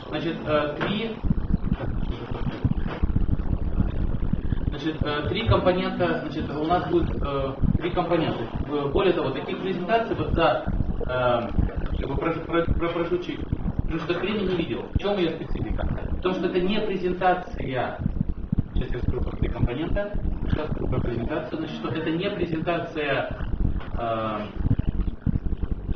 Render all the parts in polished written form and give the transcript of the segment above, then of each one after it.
Значит, три компонента, значит, у нас будет три компонента. Более того, таких презентаций вот за промежуток времени не видел. В чем ее специфика? В том, что это не презентация. Сейчас я скажу про три компонента. Сейчас скажу про презентацию. Значит, что это не презентация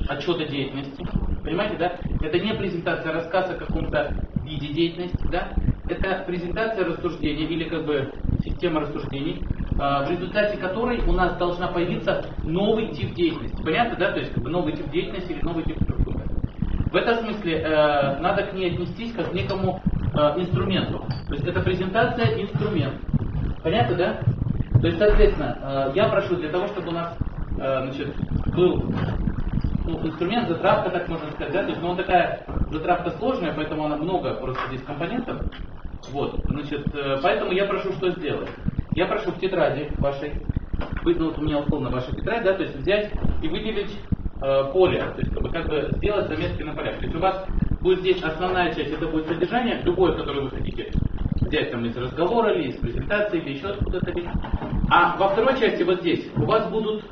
отчета деятельности. Понимаете, да? Это не презентация, рассказ о каком-то виде деятельности, да? Это презентация рассуждения или как бы система рассуждений, в результате которой у нас должна появиться новый тип деятельности. Понятно, да? То есть как бы новый тип деятельности или новый тип структуры. В этом смысле надо к ней отнестись как к некому инструменту. То есть это презентация инструмент. Понятно, да? То есть, соответственно, я прошу для того, чтобы у нас значит, был инструмент, затравка, так можно сказать, да? То есть, он такая затравка сложная, поэтому она много просто здесь компонентов. Вот, значит, поэтому я прошу что сделать? Я прошу в тетради вашей, вот у меня условно ваша тетрадь, да, то есть взять и выделить поле, то есть как бы сделать заметки на полях. То есть у вас будет здесь основная часть, это будет содержание, любое, которое вы хотите взять там из разговора или из презентации, или еще откуда-то. А во второй части вот здесь у вас будут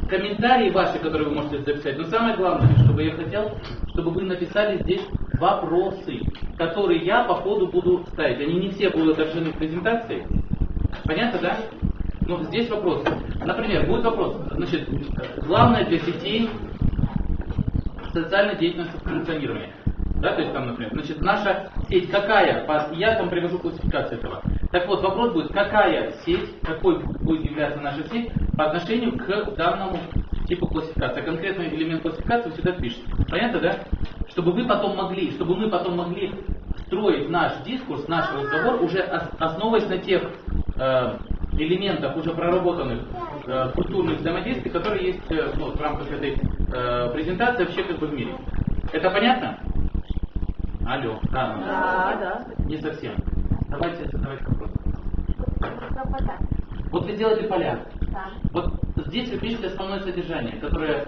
комментарии ваши, которые вы можете записать. Но самое главное, чтобы я хотел, чтобы вы написали здесь вопросы, которые я по ходу буду ставить. Они не все будут отражены в презентации. Понятно, да? Но здесь вопросы. Например, будет вопрос. Значит, главное для сетей социальная деятельность функционирования. Да, то есть там, например, значит, наша сеть какая? Я там привожу классификацию этого. Так вот, вопрос будет, какая сеть, какой будет являться наша сеть по отношению к данному типу классификации. Конкретный элемент классификации вы всегда пишете. Понятно, да? Чтобы мы потом могли строить наш дискурс, наш разговор, уже основываясь на тех элементах уже проработанных культурных взаимодействий, которые есть в рамках этой презентации вообще как бы в мире. Это понятно? Алло. Да. Не совсем. Давайте вопрос. Вот вы сделали поля. Да. Вот здесь вы пишете основное содержание, которое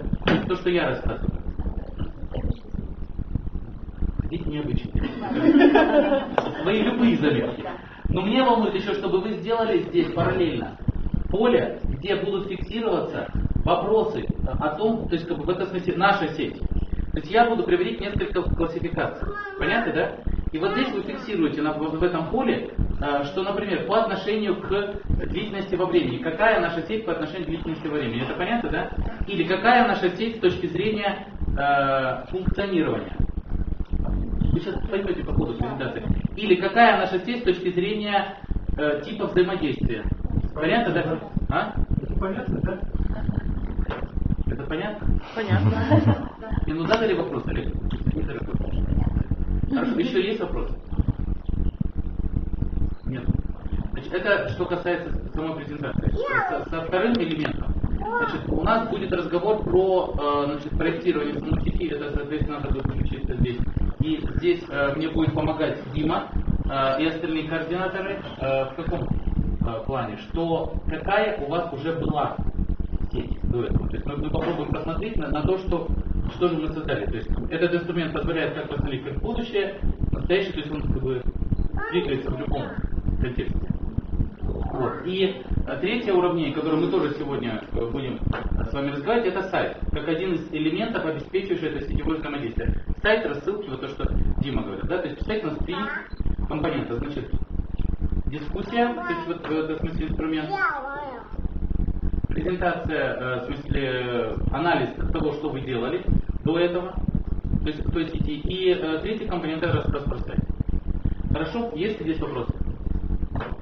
то, что я рассказываю. Здесь необычно. Свои любые заметки. Но мне волнует еще, чтобы вы сделали здесь параллельно поле, где будут фиксироваться вопросы о том, то есть как бы в этом смысле наша сеть. То есть я буду приводить несколько классификаций. Понятно, да? И вот здесь вы фиксируете в этом поле, что, например, по отношению к длительности во времени. Какая наша сеть по отношению к длительности во времени? Это понятно, да? Или какая наша сеть с точки зрения функционирования? Вы сейчас поймете по ходу презентации. Или какая наша сеть с точки зрения типа взаимодействия? Понятно, да? А? Это понятно, да? Это понятно? Понятно. И ну задали вопрос, Олег? Не задали вопрос. Хорошо, еще есть вопросы? Нет. Значит, это что касается самой презентации. Со вторым элементом. Значит, у нас будет разговор про проектирование самой сети. Это, соответственно, надо будет включиться здесь. И здесь мне будет помогать Дима и остальные координаторы в каком плане? Что какая у вас уже была сеть до этого. То есть мы попробуем посмотреть на то, что же мы создали. То есть этот инструмент позволяет как посмотреть как будущее, настоящее, то есть он как бы двигается в любом контексте. Вот. И третье уравнение, которое мы тоже сегодня будем с вами разговаривать, это сайт, как один из элементов, обеспечивающий это сетевое взаимодействие. Сайт, рассылки, вот то, что Дима говорит. Да? То есть представьте, у нас три компонента. Значит, дискуссия, то есть вот в этом смысле инструмент. Презентация, в смысле анализ того, что вы делали до этого, то есть той сети. И третий компонент это рассказ про сайт. Хорошо? Есть ли здесь вопросы?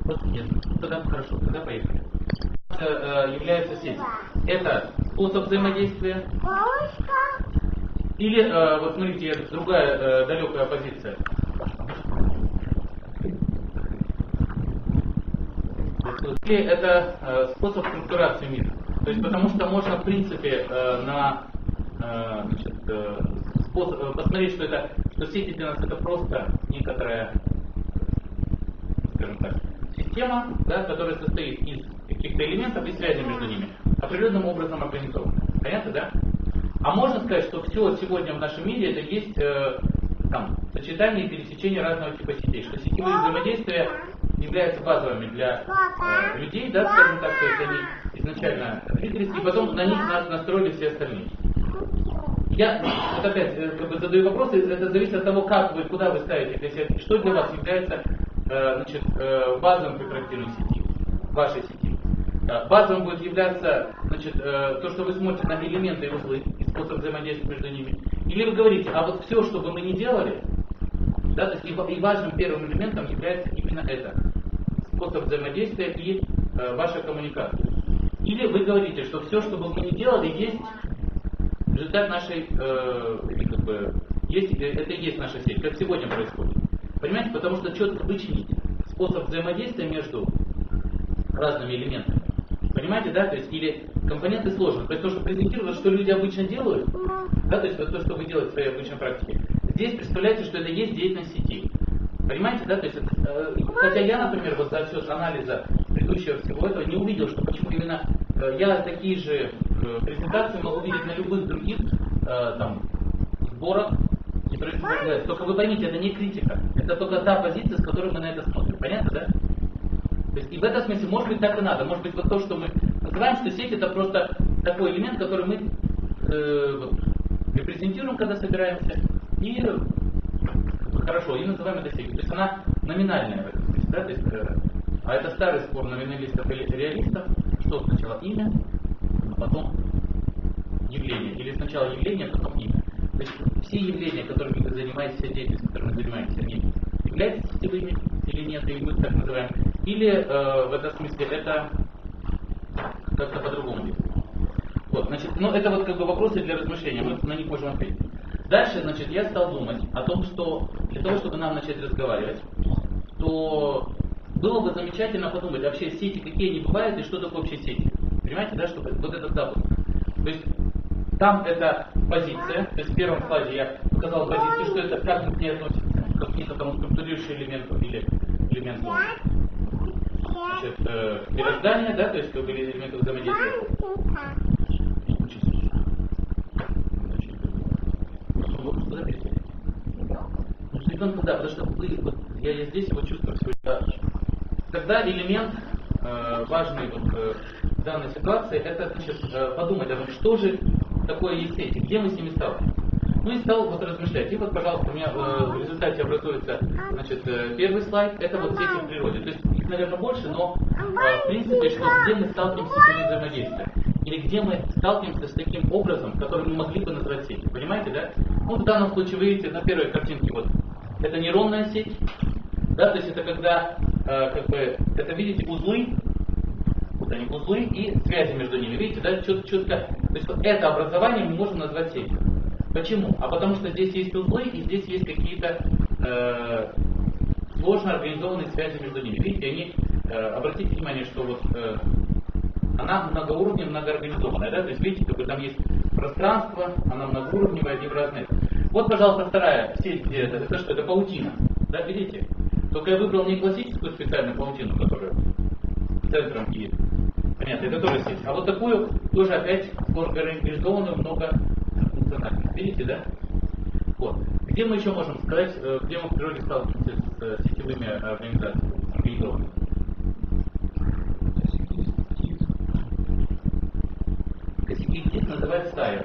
Вот нет. Тогда хорошо, тогда поехали. Это является сеть. Это способ взаимодействия. Или, вот смотрите, другая далекая позиция. Или это способ структурации мира. То есть потому что можно в принципе посмотреть, что сети для нас это просто некоторая, скажем так, система, да, которая состоит из каких-то элементов и связи между ними, определенным образом организована. Понятно, да? А можно сказать, что все сегодня в нашем мире это есть там, сочетание и пересечение разного типа сетей, что сетевые взаимодействия являются базовыми для людей, да, скажем так, то есть они изначально двигались, и потом на них настроили все остальные. Я вот опять как бы задаю вопросы, это зависит от того, как вы, куда вы ставите для себя, что для вас является значит, базовым при проектировании сети, вашей сети. Базовым будет являться значит, то, что вы смотрите на элементы и узлы и способ взаимодействия между ними. Или вы говорите, а вот все, что бы мы ни делали, да, то есть и важным первым элементом является именно это, способ взаимодействия и ваша коммуникация. Или вы говорите, что все, что бы мы ни делали, есть результат нашей, как бы, это и есть наша сеть, как сегодня происходит. Понимаете, потому что четко вычленить способ взаимодействия между разными элементами. Понимаете, да, то есть или компоненты сложны. То есть то, что презентируют, что люди обычно делают, да, то есть вот то, что вы делаете в своей обычной практике, здесь представляете, что это есть деятельность сети. Понимаете, да, то есть хотя я, например, вот за счет анализа предыдущего всего этого не увидел, что почему именно я такие же презентации могу видеть на любых других там сборах. Только вы поймите, это не критика, это только та позиция, с которой мы на это смотрим. Понятно, да? То есть, и в этом смысле, может быть, так и надо. Может быть, вот то, что мы называем, что сеть это просто такой элемент, который мы репрезентируем, когда собираемся, и хорошо, и называем это сетью. То есть она номинальная в этом смысле, да? То есть, а это старый спор номиналистов и реалистов, что сначала имя, а потом явление. Или сначала явление, а потом имя. То есть все явления, которыми вы занимаетесь, вся деятельность, которой мы занимаемся, они являются сетевыми или нет, или мы так называем. Или в этом смысле это как-то по-другому. Вот, значит, ну это вот как бы вопросы для размышления, мы на них можем ответить. Дальше, значит, я стал думать о том, что для того, чтобы нам начать разговаривать, то было бы замечательно подумать, вообще сети, какие они бывают и что такое вообще сети. Понимаете, да, что вот этот запуск. То есть там это позиция, то есть в первом слайде я показал позицию, что это как к ней относится, к каким-то там структурирующим элементам или элементу мироздания, да, то есть как бы элементов взаимодействия. Ребенка, да, потому что вот, я здесь его чувствую сегодня. Когда элемент важный вот, в данной ситуации, это значит подумать о том, что же такое есть сети, где мы с ними сталкиваемся. Ну и стал вот размышлять. И вот, пожалуйста, у меня в результате образуется, значит, первый слайд, это вот сети в природе. То есть их, наверное, больше, но в принципе, что где мы сталкиваемся с этим взаимодействием. Или где мы сталкиваемся с таким образом, который мы могли бы назвать сетью. Понимаете, да? Ну, в данном случае вы видите на первой картинке вот, это нейронная сеть, да, то есть это когда, как бы, это видите узлы, вот они узлы и связи между ними, видите, да, четко, то есть вот это образование мы можем назвать сетью. Почему? А потому что здесь есть узлы и здесь есть какие-то сложно организованные связи между ними. Видите, они, обратите внимание, что вот она многоуровневая, многоорганизованная, да, то есть видите, как бы там есть пространство, она многоуровневая, однообразная. Вот, пожалуйста, вторая сеть, где это что? Это паутина, да, видите? Только я выбрал не классическую специальную паутину, которая центром и понятно, это тоже сеть, а вот такую тоже опять организованную, многофункциональную. Видите, да? Вот. Где мы еще можем сказать, где мы в природе сталкиваемся с сетевыми организациями, организованными? Сеть называется стая,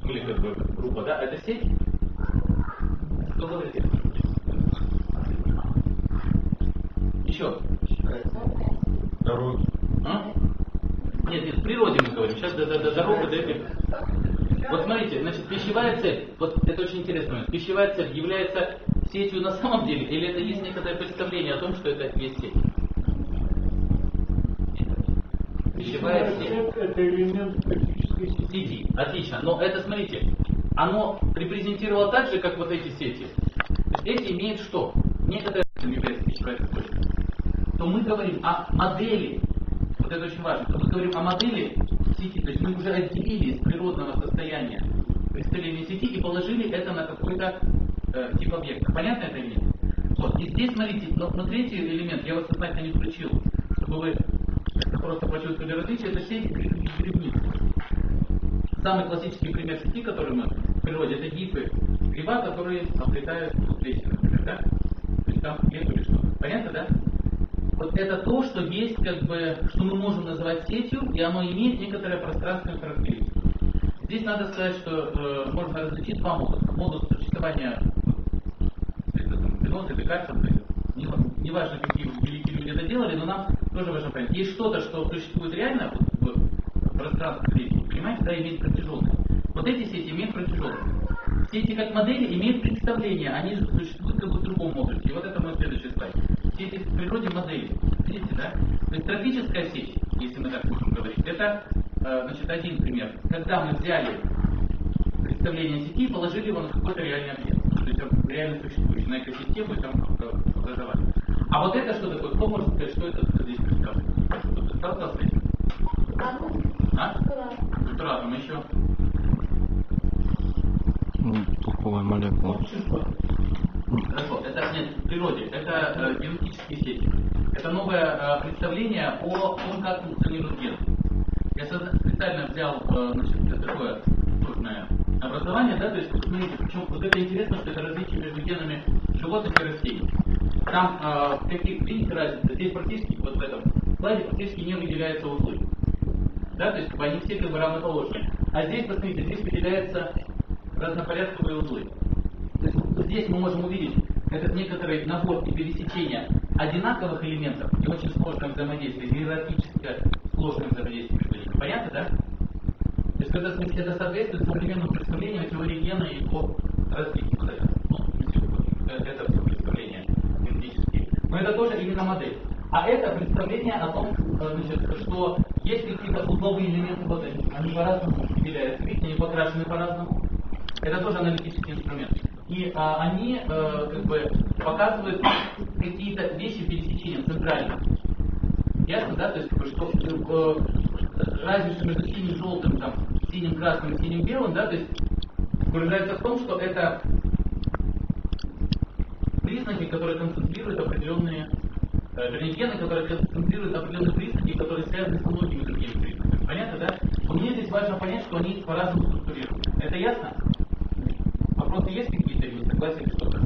или как бы группа, да? Это сеть? Что говорите? Еще. Дороги. А? Нет, в природе мы говорим. Сейчас дорога до этих. Вот смотрите, значит, пищевая цель, вот это очень интересно момент. Пищевая цель является сетью на самом деле, или это есть некоторое представление о том, что это есть сеть? Пищевая сеть. Это элемент практической сети. Отлично. Но это, смотрите, оно репрезентировало так же, как вот эти сети. То есть эти имеют что? Некоторые являются пищевой цепочкой. То мы говорим о модели, вот это очень важно, то мы говорим о модели сети, то есть мы уже отделили из природного состояния представления сети и положили это на какой-то тип объекта. Понятно это или нет? Вот. И здесь, смотрите, но третий элемент, я вот сознательно не включил, чтобы вы просто почувствовали различие, это сеть грибниц. самый классический пример сети, который мы в природе, это гифы. Гриба, которые обретают плесень, например, да? То есть там нету или что. Понятно, да? Вот это то, что есть, как бы, что мы можем называть сетью, и оно имеет некоторое пространственную характеристику. Здесь надо сказать, что можно различить два модуса. Модус существования Спинозы, Декарта, неважно, какие великие люди это делали, но нам тоже важно понять. Есть что-то, что существует реально в пространстве сети, понимаете, да, имеет протяженность. Вот эти сети имеют протяженность. Сети как модели имеют представление, они же существуют как бы в другом модусе. И вот это мой следующий слайд. Сети в природе модели. Видите, да? То есть трофическая сеть, если мы так можем говорить, это значит, один пример. Когда мы взяли представление сети и положили его на какой-то реальный объект. То есть реально существующий на экосистему и там образование. А вот это что такое? Кто может сказать, что это здесь представлено? Кто-то сталкивался с этим? Натуратом еще. Толковая молекула. Хорошо, это нет, в природе, это генетические сети. Это новое представление о том, как функционирует ген. Я специально взял значит, такое сложное образование, да, то есть, смотрите, причем вот это интересно, что это различие между генами животных и растений. Там, видите разницу, здесь практически, вот в этом слайде практически не выделяются узлы. Да, то есть они все как бы равноположные. А здесь, посмотрите, здесь выделяются разнопорядковые узлы. То есть здесь мы можем увидеть этот некоторый набор и пересечения одинаковых элементов и очень сложное взаимодействие, иерархическое сложное взаимодействие между ними. Понятно, да? То есть это соответствует современному представлению о теории гена и его развитию. Ну, это все представления генетические. Но это тоже именно модель. А это представление о том, значит, что есть какие-то узловые элементы модели. Они по-разному выделяются, видите, они покрашены по-разному. Это тоже аналитический инструмент. И они как бы показывают какие-то вещи пересечения центральные. Ясно, да? То есть, что разница между синим, желтым, там, синим, красным и синим, белым, да, то есть выражается в том, что это признаки, которые концентрируют определенные, вернее, гены, которые концентрируют определенные признаки, которые связаны с многими другими признаками. Понятно, да? Но мне здесь важно понять, что они по-разному структурированы. Это ясно? Вопросы есть какие-то или не согласен, что-то?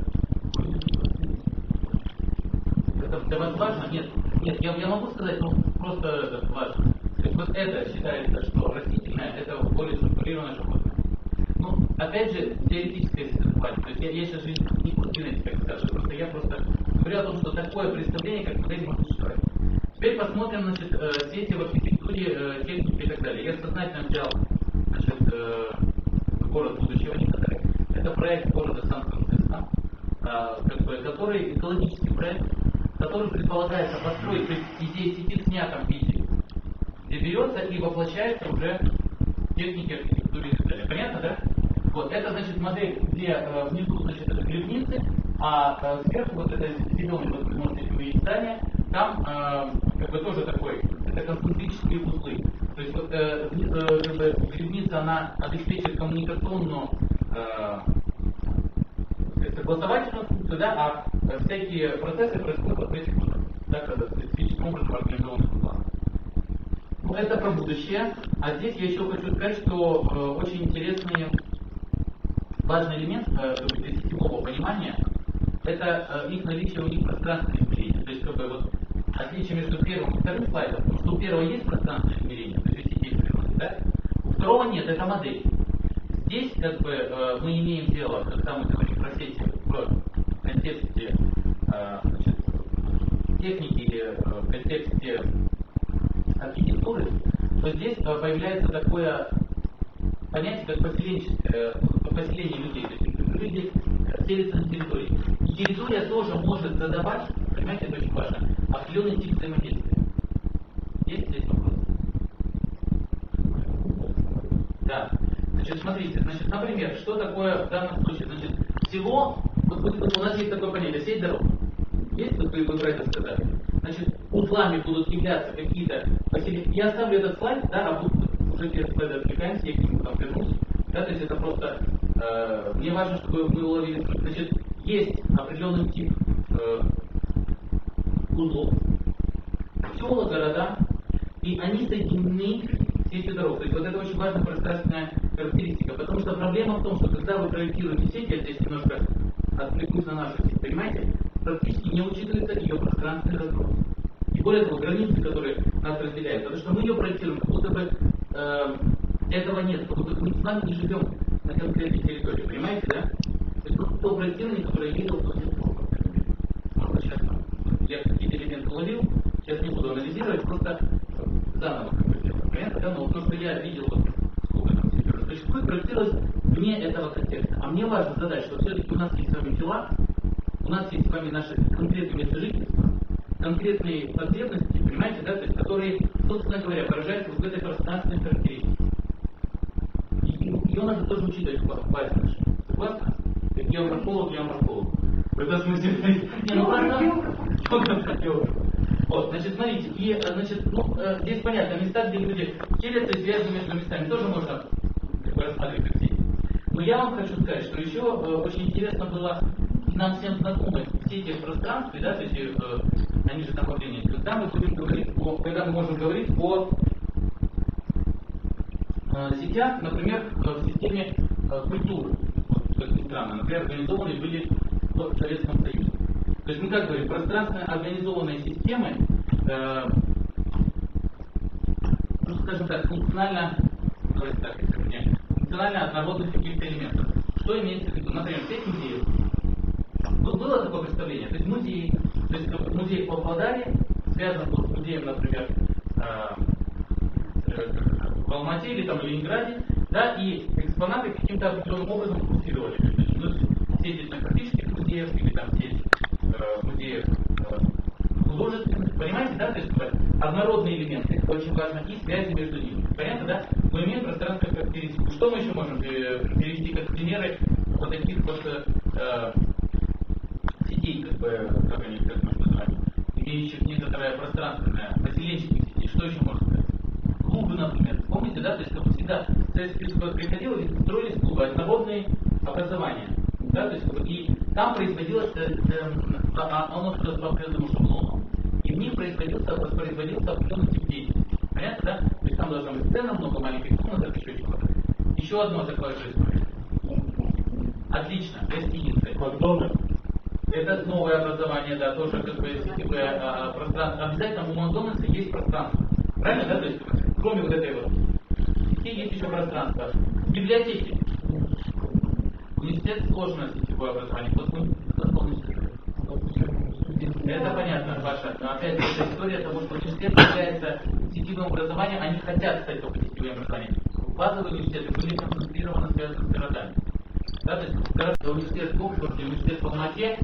Это для вас важно? Нет. Нет, я могу сказать, но просто это важно. То есть вот это считается, что растительное, это более структурированное животное. Ну, опять же, теоретическое существование. То есть я сейчас же не буду генетикой скажу, просто я говорю о том, что такое представление, как модель, может существовать. Теперь посмотрим, значит, сети в архитектуре, технике и так далее. Я сознательно взял, значит, город будущего некоторые. Это проект города Сан-Франциско, который экологический проект, который предполагается построить идею сети в снятом виде, где берется и воплощается уже в технике архитектуры и так далее. Понятно, да? Вот, это значит модель, где внизу, значит, это грибницы, а сверху вот это зеленый, вот вы можете увидеть здание, там как бы тоже такой, это концентрические узлы. То есть вот как бы грибница, она обеспечивает коммуникационную согласовательную функцию, да, а всякие процессы происходят вот в этих специфическим образом организованных узлах. Ну, это про будущее. А здесь я еще хочу сказать, что очень интересный, важный элемент для сетевого понимания это их наличие у них пространственного измерения. То есть как бы вот отличие между первым и вторым слайдом, потому что у первого есть пространственное измерение, то есть сетей природы, да? У второго нет, это модель. Здесь как бы мы имеем дело, когда мы говорим про сети в контексте значит, техники или в контексте архитектуры, то здесь появляется такое понятие, как поселение людей. То есть люди селятся на территории. И территория тоже может задавать, понимаете, это очень важно, определенный тип взаимодействия. Есть здесь вопрос? Да. Значит, смотрите, значит, например, что такое в данном случае? Значит, село, вот у нас есть такое понятие, сеть дорог. Есть, вот вы про это сказали? Значит, узлами будут являться какие-то поселения. Я оставлю этот слайд, да, работу, уже через слайды отвлекаемся, я к нему там вернусь. Да, то есть это просто, мне важно, чтобы вы уловили. Значит, есть определенный тип узлов, села, города, и они соединены сети дорог. То есть вот это очень важная пространственная характеристика, потому что проблема в том, что когда вы проектируете сеть, я здесь немножко отвлекусь на нашу сеть, понимаете, практически не учитывается ее пространственный разброс. И более того, границы, которые нас разделяют, потому что мы ее проектируем, как будто бы этого нет, как будто мы с вами не живем на конкретной территории, понимаете, да? То есть то проектирование, которое я видел, то нет. Сейчас я какие-то элементы уловил, сейчас не буду анализировать, просто заново понятно, да? Но то, что я видел, вот, сколько там теперь, то есть проектировалось вне этого контекста. А мне важно задать, что все-таки у нас есть с вами тела, у нас есть с вами наши конкретные места жительства, конкретные потребности, понимаете, да, то есть, которые, собственно говоря, выражаются вот в этой пространственной характеристике. И ее надо тоже учитывать в базе нашей. Согласны? Как геоморфолог. В этом смысле, не, ну правда, вот, значит, смотрите, и, значит, ну, здесь понятно, места, где люди селятся и связаны между местами, тоже можно рассматривать как сети. Но я вам хочу сказать, что еще очень интересно было, нам всем знакомы сети в пространстве, да, то есть они же направления, когда мы будем говорить когда мы можем говорить о сетях, например, в системе культуры, вот, как ни странно, например, организованные были в Советском Союзе. То есть мы как говорим, пространственно организованные системы, ну, скажем так, функционально однородных каких-то элементов. Что имеется в виду? Например, сеть музеев. Было такое представление? То есть музей в Павлодаре связан с музеем, например, в Алмате или там в Ленинграде, да, и экспонаты каким-то определенным образом функционировали. Сеть этнографических музеев или там сеть музеев художественных, понимаете, да, то есть однородные элементы, это очень важно, и связи между ними. Понятно, да? Мы имеем пространственную характеристику. Что мы еще можем привести как примеры вот таких вот сетей, как они называют, имеющих некоторое пространственное, поселенческих сетей? Что еще можно сказать? Клубы, например. Помните, да, то есть как всегда Советский Союз приходил и строились клубы, однородные образования. Да, то есть, и там производилось, оно что-то по определенному шаблону, и в них воспроизводился определенный тип деятельности. Понятно, да? То есть там должна быть сцена, много маленьких комнат, еще чего-то. Еще одно такое же история. Отлично, гостиницы. Макдональдс. Это новое образование, да, тоже как бы сетевое пространство. Обязательно у Макдональдса есть пространство. Правильно, да? То есть, кроме вот этой вот сети есть еще пространство. Библиотеки. Университет сложное сетевое образование. Это понятно, ваша. Опять же, это история того, что университет является сетевым образованием, они хотят стать только сетевым образованием. Базовые университеты были концентрированы связаны с городами. Да, то есть университет в Оксфорде, университет в Алмате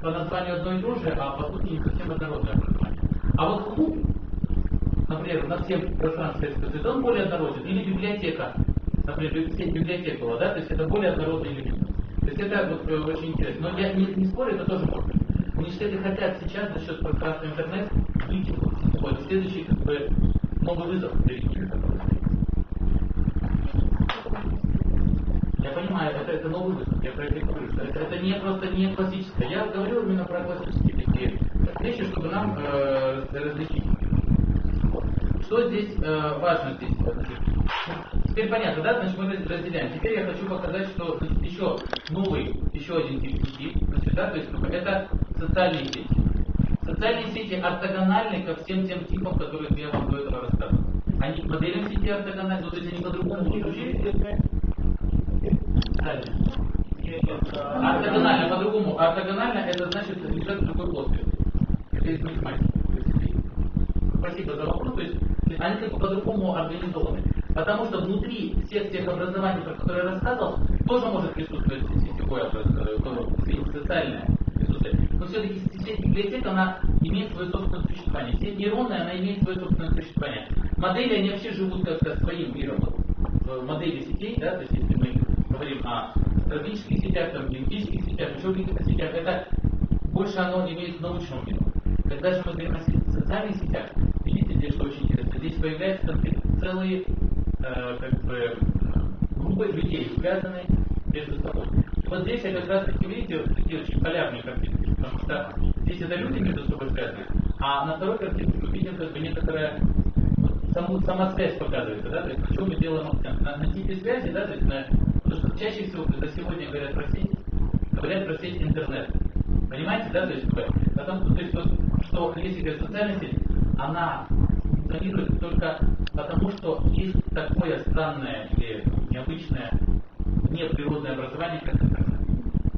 по названию одно и то же, а по сути не совсем однородное образование. А вот клуб, например, на всем пространстве Советского Союза, он более однороден. Или библиотека, например, сеть библиотек была, да, то есть это более однородный элемент. То есть это вот, очень интересно. Но я не спорю, это тоже можно. Университеты хотят сейчас за счет пространства интернет выйти в сетевой. Следующий как бы новый вызов перед ними. Я понимаю, это новый вызов, я про это говорю, что это не просто не классическое. Я говорю именно про классические такие вещи, чтобы нам различить. Что здесь важно здесь? Теперь понятно, да? Значит, мы разделяем. Теперь я хочу показать, что значит, еще один тип сети, значит, да? То есть это социальные сети. Социальные сети ортогональны ко всем тем типам, которые я вам до этого рассказывал. Они моделям сети ортогональны, но то есть они по-другому изучили. Ортогонально, по-другому. Ортогонально это значит лежат в другой плоскости. Это из математики. Спасибо за вопрос. То есть они как бы по-другому организованы. Потому что внутри всех тех образований, про которые я рассказывал, тоже может присутствовать сетевое социальное присутствие. Но все-таки сеть библиотек, она имеет свое собственное существование. Сеть нейронная, она имеет свое собственное существование. Модели, они вообще живут как-то своим миром. Модели сетей, да, то есть если мы говорим о стратегических сетях, там, лингвистических сетях, еще каких-то сетях, это больше оно имеет научного мира. Когда же мы говорим о социальных сетях, видите здесь, что очень интересно, здесь появляются целые как бы, группы людей, связанные между собой. И вот здесь я как раз таки, видите, вот такие очень полярные картинки, потому что здесь это люди между собой связаны, а на второй картинке мы видим как бы некоторое сама связь показывается, да, то есть почему мы делаем акцент на типе связи, да, то есть потому что чаще всего, когда сегодня говорят про сеть интернет. Понимаете, да, то есть, что если говорить социальная сеть, она функционирует только потому, что есть такое странное или необычное неприродное образование, как интернет.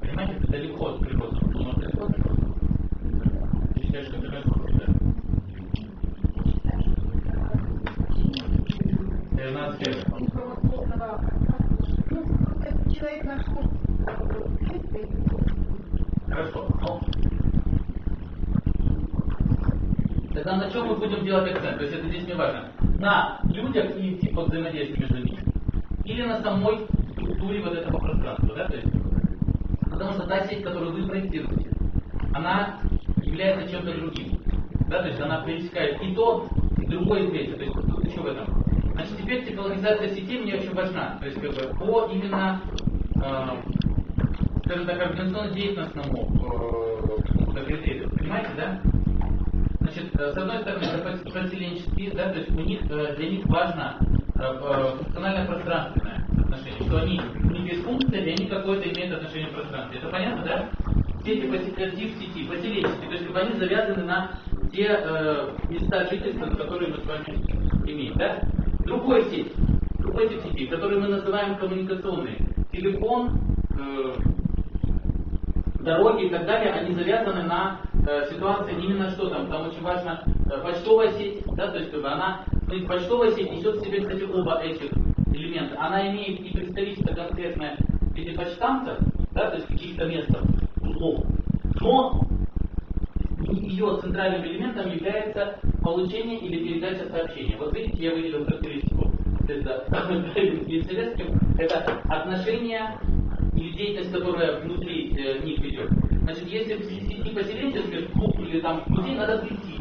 Понимаете, это далеко от природы. Но далеко от природы. Я считаю, что интернет да. 13 лет. Человек нашел. Хорошо. Тогда на чем мы будем делать акцент? То есть это здесь не важно. На людях и типа взаимодействия между ними. Или на самой структуре вот этого пространства. Да? То есть, потому что та сеть, которую вы проектируете, она является чем-то другим. Да? То есть она пересекает и то, и другое, и третье. То есть тут еще в этом. Значит, теперь технологизация сетей мне очень важна. То есть как бы по именно скажем так, организационно-деятельностному какому-то критерию. Понимаете, да? Значит, с одной стороны, это поселенческие, да, то есть для них важно функциональное пространственное отношение, что у них есть функция, и они какое-то имеют отношение к пространству. Это понятно, да? Сети тип сети, поселенческие, то есть как бы они завязаны на те места жительства, на которые мы с вами имеем, да? Другой тип сети, который мы называем коммуникационный, телефон, дороги и так далее, они завязаны на ситуации именно что там очень важно почтовая сеть, да, то есть как бы она, почтовая сеть несет в себе, кстати, оба этих элемента. Она имеет и представительство конкретное в виде почтамтов, да, то есть каких-то мест, узлов, но ее центральным элементом является получение или передача сообщения. Вот видите, я выделил характеристику это отношение или деятельность, которая внутри них идет. Значит, если в сети поселенческих клуб или там людей надо прийти,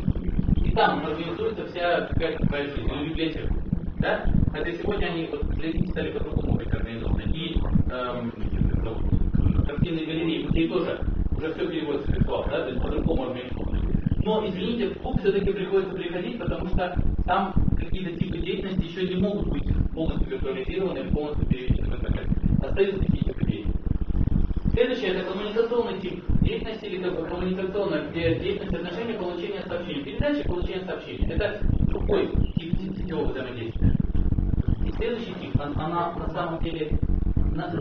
и там организуется вся какая-то жизнь, или библиотека. Да? Хотя сегодня они для них стали по-другому быть организованы. И картинные галереи, музеи тоже уже все переводится в виртуал, да? То есть по-другому организованы. Но, извините, в клуб все-таки приходится приходить, потому что там какие-то типы деятельности еще не могут быть полностью виртуализированы, полностью переведены в интернет. Остаются такие типы деятельности. Следующее – это коммуникационный тип деятельности или коммуникационная деятельность отношения получения сообщений. Передача и получения сообщений. Это другой тип сетевого взаимодействия. И следующий тип, она на самом деле,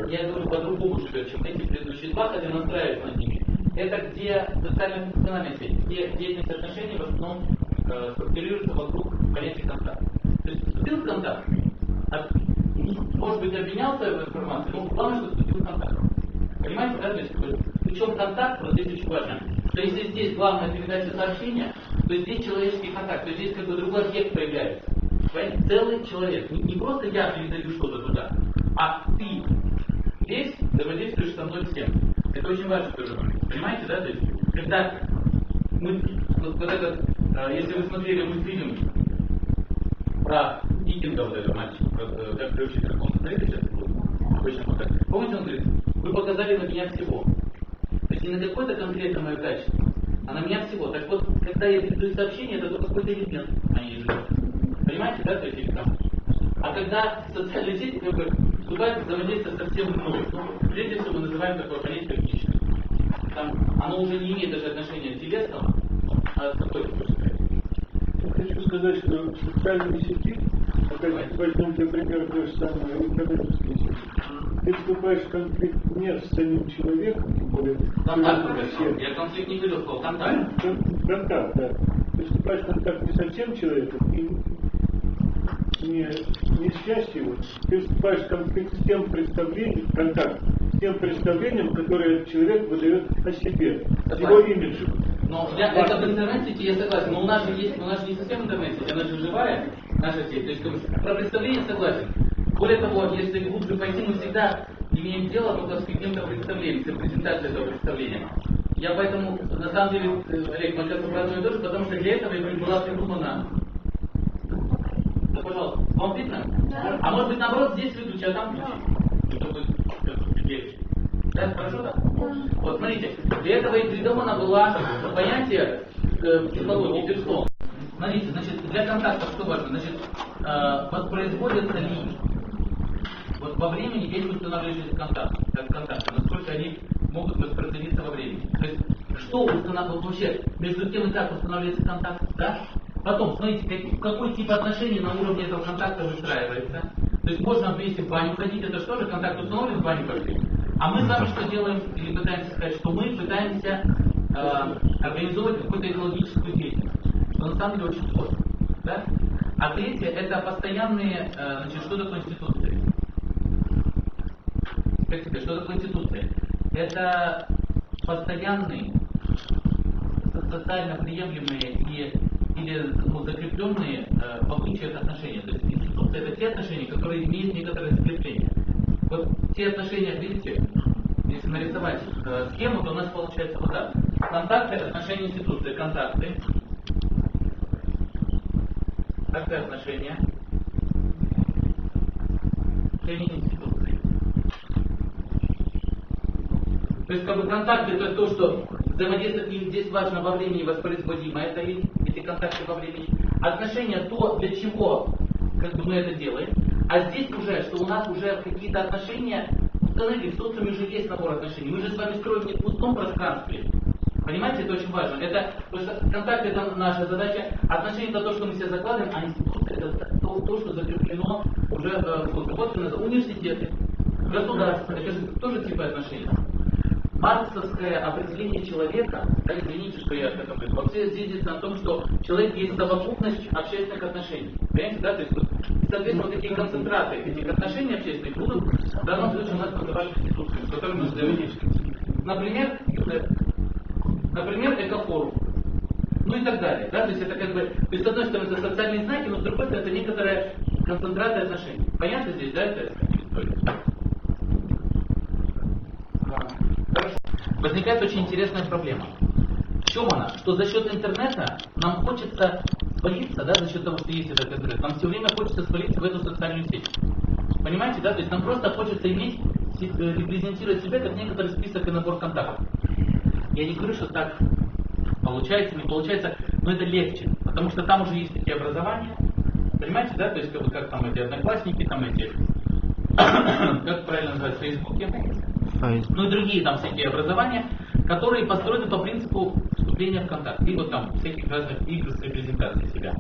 я говорю, по-другому живет, чем эти предыдущие два, хотя настраивается над ними. Это где социально-функциональная сеть, где деятельность отношений в основном структурируется вокруг понятия контакта. То есть вступил в контакт, может быть, обменялся информацией, но главное, что вступил в контакт. Понимаете, да? То есть, причем контакт, вот здесь очень важно, что если здесь главная передача сообщения, то здесь человеческий контакт, то здесь как бы другой объект появляется. Понимаете? Целый человек. Не просто я передаю что-то туда, а ты здесь взаимодействуешь со мной всем. Это очень важно тоже. Понимаете, да? То есть, когда мы, вот этот, если вы смотрели мультфильм про Викинга, вот этого мальчика, как приучить дракона, смотрите сейчас? Помните, он говорит, вы показали на меня всего. То есть не на какое-то конкретное мое качество, а на меня всего. Так вот, когда я передаю сообщение, это только какой-то элемент, а не элемент. Понимаете, да? То есть, или там. А когда социальные сети как бы вступают в взаимодействие со всем мной, ну, прежде всего мы называем такое понятие как личность. Там оно уже не имеет даже отношения к телесному, а с какой-то точки. Я хочу сказать, что в социальной сети, опять возьмем для примера то же самое, интернетовские сети, ты вступаешь в конфликт не с самим человеком, тем более... Контакт, я конфликт не говорил, сказал контакт. Контакт, да. Ты вступаешь в контакт не со всем человеком, и не с частью его, ты вступаешь в конфликт с тем представлением, контакт, с тем представлением, которое человек выдает о себе, с его имиджем. Но это в интернет-сети, я согласен, но у нас же не совсем интернет-сеть, она же живая, наша сеть. То есть про представление согласен. Более того, если глубже пойти, мы всегда имеем дело только с каким-то представлением, с презентацией этого представления. Я поэтому, на самом деле, Олег, мы сейчас про одно и то же, потому что для этого и была придумана. Да, пожалуйста, вам видно? Да. А может быть, наоборот, здесь выключи, а там включи. Да, хорошо, да? Вот, смотрите, для этого и придумано было понятие технологии персон. Смотрите, значит, для контактов что важно? Значит, воспроизводятся ли вот во времени есть устанавливающиеся контакты, насколько они могут воспроизводиться во времени. То есть, что вообще между тем и так устанавливается контакт, да? Потом, смотрите, какой тип отношений на уровне этого контакта выстраивается. То есть можно вместе в баню ходить, это что же, контакт установлен, в баню пошли. А мы с вами что делаем, или пытаемся сказать, что мы пытаемся организовывать какую-то экологическую деятельность. Что на самом деле очень сложно. Да? А третье, это постоянные, значит, что такое институции? Как тебе, что такое институция? Это постоянные, социально приемлемые или закрепленные в обычаях отношения. То есть институция это те отношения, которые имеют некоторое закрепление. Вот те отношения, видите, если нарисовать схему, то у нас получается вот так. Контакты, отношения, институции, контакты, отношения, институции. То есть, как бы контакты, это то, что взаимодействие им здесь важно во времени воспроизводимо, это эти контакты во времени. Отношения, то, для чего как бы мы это делаем. А здесь уже, что у нас уже какие-то отношения установили, в социуме уже есть набор отношений. Мы же с вами строим не в пустом пространстве. Понимаете, это очень важно. Это, потому что контакт это наша задача, отношения это то, что мы себе закладываем, а институция это то, что закреплено уже вот университеты, государство, это же тоже типы отношений. Марксовское определение человека, да, извините, что я к этому говорю, вообще здесь на том, что человек есть совокупность общественных отношений. Понимаете, да? То есть, соответственно, вот такие концентраты этих отношений общественных будут в данном случае у нас называть институциями, с которыми мы взаимодействуем. Например, экофорум. Ну и так далее. Да? То есть это как бы, то есть, с одной стороны, это социальные знаки, но с другой стороны, это некоторые концентраты отношений. Понятно здесь, да, это история? Хорошо. Возникает очень интересная проблема. В чем она? Что за счет интернета нам хочется свалиться, да, за счет того, что есть этот интернет, нам все время хочется свалиться в эту социальную сеть. Понимаете, да? То есть нам просто хочется иметь, репрезентировать себя как некоторый список и набор контактов. Я не говорю, что так получается, не получается, но это легче, потому что там уже есть такие образования. Понимаете, да? То есть как там эти одноклассники, там эти, как правильно называется, Фейсбуки, ну и другие там всякие образования, которые построены по принципу вступления в контакт. И вот там всяких разных игр с репрезентацией себя.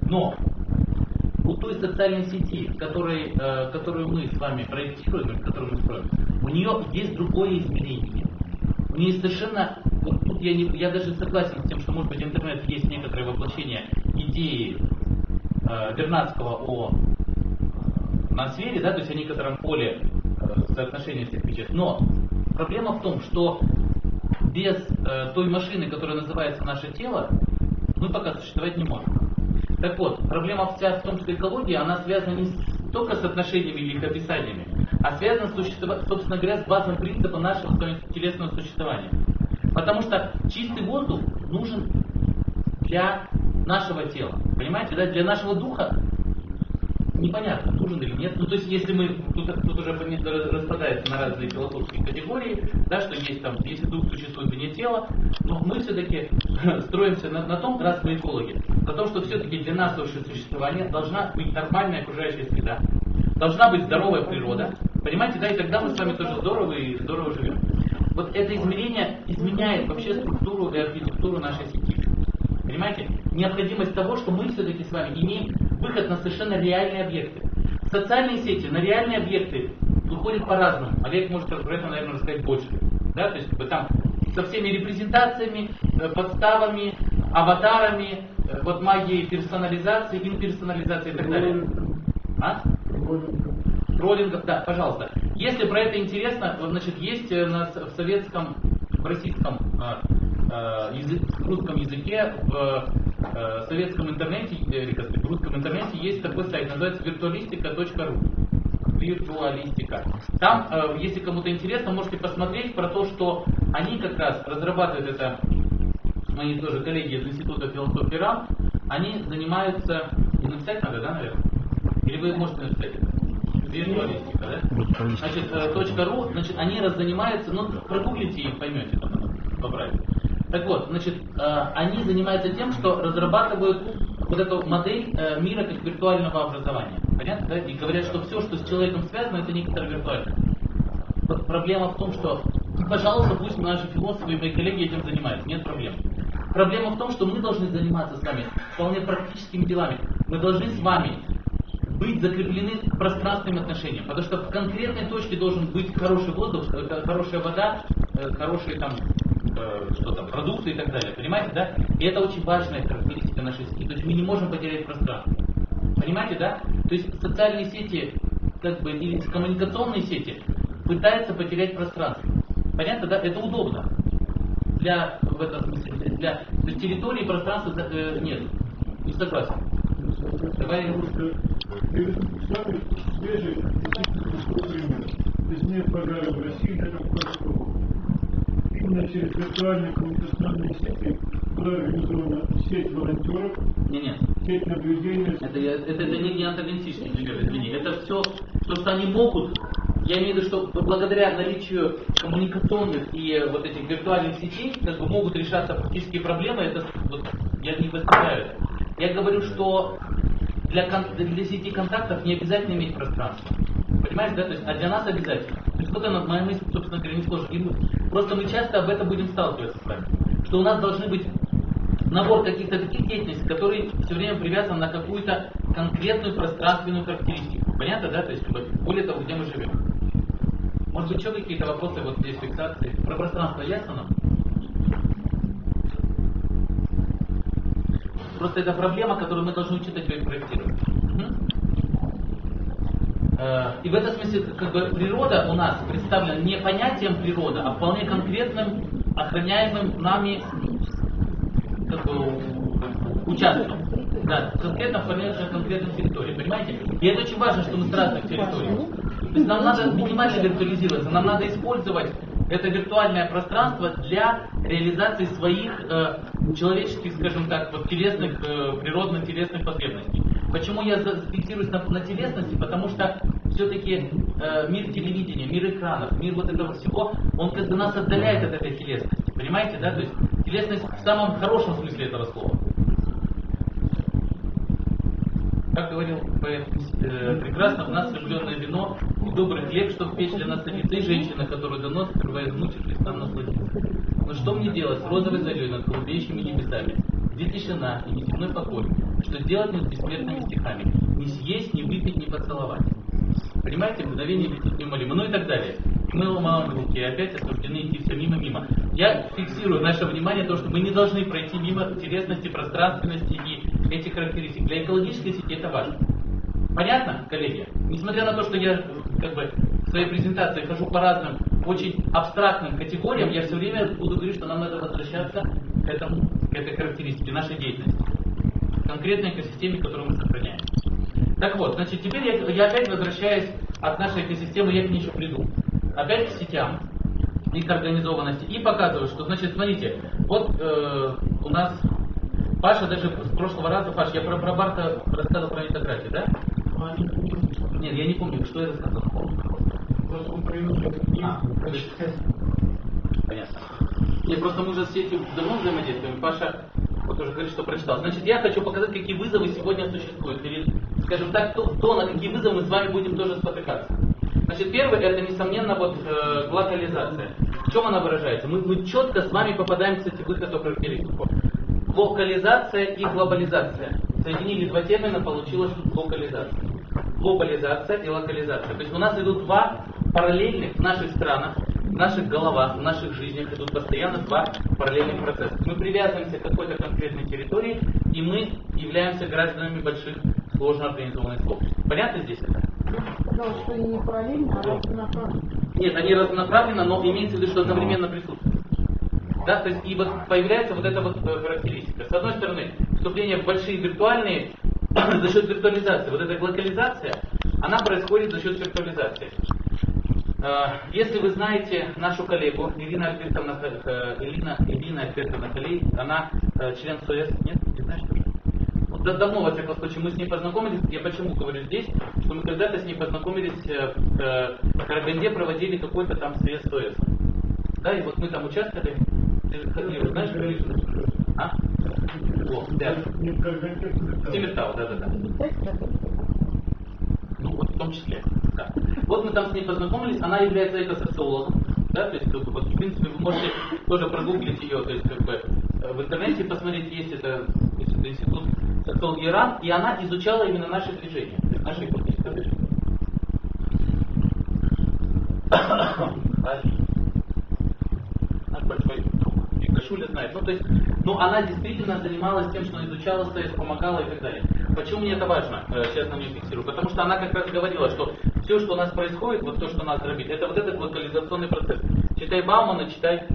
Но у той социальной сети, которую мы с вами проектируем, которую мы строим, у нее есть другое измерение. У нее есть совершенно, вот тут я даже согласен с тем, что может быть интернет есть некоторое воплощение идеи Вернадского о ноосфере, да, то есть о некотором поле соотношения всех веществ. Но проблема в том, что без той машины, которая называется наше тело, мы пока существовать не можем. Так вот, проблема вся в том, что экология, она связана не только с отношениями или их описаниями, а связана, собственно говоря, с базовым принципом нашего телесного существования. Потому что чистый воздух нужен для нашего тела. Понимаете, да? Для нашего духа непонятно, нужен или нет. Ну, то есть, если мы, тут уже распадается на разные философские категории, да, что есть там, если дух существует вне тела, но мы все-таки строимся на том, раз мы экологи, на том, что все-таки для нашего существования должна быть нормальная окружающая среда, должна быть здоровая природа, понимаете, да, и тогда мы с вами тоже здорово живем. Вот это измерение изменяет вообще структуру и архитектуру нашей сети. Понимаете? Необходимость того, что мы все-таки с вами имеем выход на совершенно реальные объекты. Социальные сети на реальные объекты выходят по-разному. Олег может про это, наверное, рассказать больше. Да? То есть там со всеми репрезентациями, подставами, аватарами, вот магией персонализации, имперсонализации и так далее. Троллингов, да, пожалуйста. Если про это интересно, значит, есть в советском, в российском, в русском языке, в советском интернете, в русском интернете есть такой сайт, называется virtualistica.ru. Виртуалистика. Там, если кому-то интересно, можете посмотреть про то, что они как раз разрабатывают это, мои тоже коллеги из Института философии РАН, они занимаются, и написать надо, да, наверное? Или вы можете написать это? Виртуалистика, да? Значит, .ру, значит, они занимаются, ну, прогуглите и поймете, там, побрать. Так вот, значит, они занимаются тем, что разрабатывают вот эту модель мира как виртуального образования. Понятно, да? И говорят, что все, что с человеком связано, это некоторая виртуальность. Проблема в том, что, пожалуйста, пусть наши философы и мои коллеги этим занимаются, нет проблем. Проблема в том, что мы должны заниматься с вами вполне практическими делами. Мы должны с вами быть закреплены пространственными отношениями, потому что в конкретной точке должен быть хороший воздух, хорошая вода, хорошие там, продукты и так далее. Понимаете, да? И это очень важная характеристика нашей сети. То есть мы не можем потерять пространство. Понимаете, да? То есть социальные сети, или коммуникационные сети пытаются потерять пространство. Понятно, да? Это удобно. В этом смысле, то есть территории и пространства нет. Не согласен. Давай. Самый свежий пример. Изменение программы в России на каком-то именно через виртуальные коммуникационные сети была организована сеть волонтеров, Нет. сеть наблюдения. Это не антагонистичный пример, извини. Это все, то, что они могут. Я имею в виду, что благодаря наличию коммуникационных и вот этих виртуальных сетей могут решаться практические проблемы. Это я не воспринимаю. Я говорю, что для сети контактов не обязательно иметь пространство. Понимаете, да? То есть, а для нас обязательно. То есть вот она, моя мысль, собственно говоря, не сложна. Просто мы часто об этом будем сталкиваться с вами. Что у нас должны быть набор каких-то таких деятельностей, которые все время привязаны на какую-то конкретную пространственную характеристику. Понятно, да? То есть, более того, где мы живем. Может быть, еще какие-то вопросы вот здесь фиксации? Про пространство ясно нам? Просто это проблема, которую мы должны учиться теперь проектировать. И в этом смысле природа у нас представлена не понятием природа, а вполне конкретным, охраняемым нами участком. Да, конкретно формируется конкретной территории, понимаете? И это очень важно, что мы с разных территорий. То есть нам надо минимально виртуализироваться, нам надо использовать это виртуальное пространство для реализации своих человеческих, скажем так, телесных, природных телесных потребностей. Почему я фиксируюсь на телесности? Потому что все-таки мир телевидения, мир экранов, мир вот этого всего, он нас отдаляет от этой телесности. Понимаете, да? То есть телесность в самом хорошем смысле этого слова. Как говорил поэт прекрасно, в нас влюбленное вино и добрый хлеб, чтоб печь для нас садится, и женщина, которую донос, впервые измучившись, там насладится. Но что мне делать с розовой зарей над голубеющими небесами, где тишина и неземной покой? Что сделать мне с бессмертными стихами? Не съесть, не выпить, не поцеловать. Понимаете, мгновение летит неумолимо, ну и так далее. Мы ломаем руки, и опять осуждены идти все мимо-мимо. Я фиксирую наше внимание, то, что мы не должны пройти мимо телесности, пространственности и этих характеристик. Для экологической сети это важно. Понятно, коллеги? Несмотря на то, что я в своей презентации хожу по разным, очень абстрактным категориям, я все время буду говорить, что нам надо возвращаться к этой характеристике нашей деятельности. Конкретной экосистеме, которую мы сохраняем. Так вот, значит, теперь я опять возвращаюсь от нашей экосистемы, я к ней еще приду. Опять к сетям, их организованности. И показываю, что, значит, смотрите, вот у нас Паша даже с прошлого раза, Паш, я про Барта рассказывал про литографию, да? Нет, я не помню, что я рассказывал. Понятно. Нет, просто мы уже с сетью давно взаимодействуем. Паша вот уже говорит, что прочитал. Значит, я хочу показать, какие вызовы сегодня существуют. Или, скажем так, на какие вызовы мы с вами будем тоже спотыкаться. Значит, первый, это, несомненно, локализация. В чем она выражается? Мы четко с вами попадаем, кстати, в эту характеристику. Локализация и глобализация. Соединили два термина, получилась локализация. Глобализация и локализация. То есть у нас идут два параллельных в наших странах, в наших головах, в наших жизнях идут постоянно два параллельных процесса. Мы привязываемся к какой-то конкретной территории, и мы являемся гражданами больших, сложно организованных сообществ. Понятно здесь это? Сказал, что они не параллельно, а разнонаправленно. Нет, они разнонаправленно, но имеется в виду, что одновременно присутствуют. Да, то есть и появляется вот эта характеристика. С одной стороны, вступление в большие виртуальные за счет виртуализации. Вот эта локализация, она происходит за счет виртуализации. Если вы знаете нашу коллегу Ирина Альбертовна Халей, она член СОЭС, нет? Не знаешь? Давно, во всяком случае, мы с ней познакомились. Я почему говорю здесь, что мы когда-то с ней познакомились в Караганде, проводили какой-то там съезд СОЭС. Да, и вот мы там участвовали. Ты же ходил, знаешь, говоришь? А? О, да. Тимиртау, да. Ну, вот в том числе. Да. Вот мы там с ней познакомились, она является экосоциологом, да, то есть, как бы, вот, в принципе, вы можете тоже прогуглить ее, то есть, как бы, в интернете посмотреть, есть это институт социологии РАН, и она изучала именно наши движения, наши экологические движения. Наш большой друг, и Кашуля знает, ну, то есть, ну, она действительно занималась тем, что изучала союз, помогала и так далее. Почему мне это важно? Сейчас на нее фиксирую. Потому что она как раз говорила, что все, что у нас происходит, вот то, что нас дробит, это вот этот локализационный процесс. Читай Баумана, читай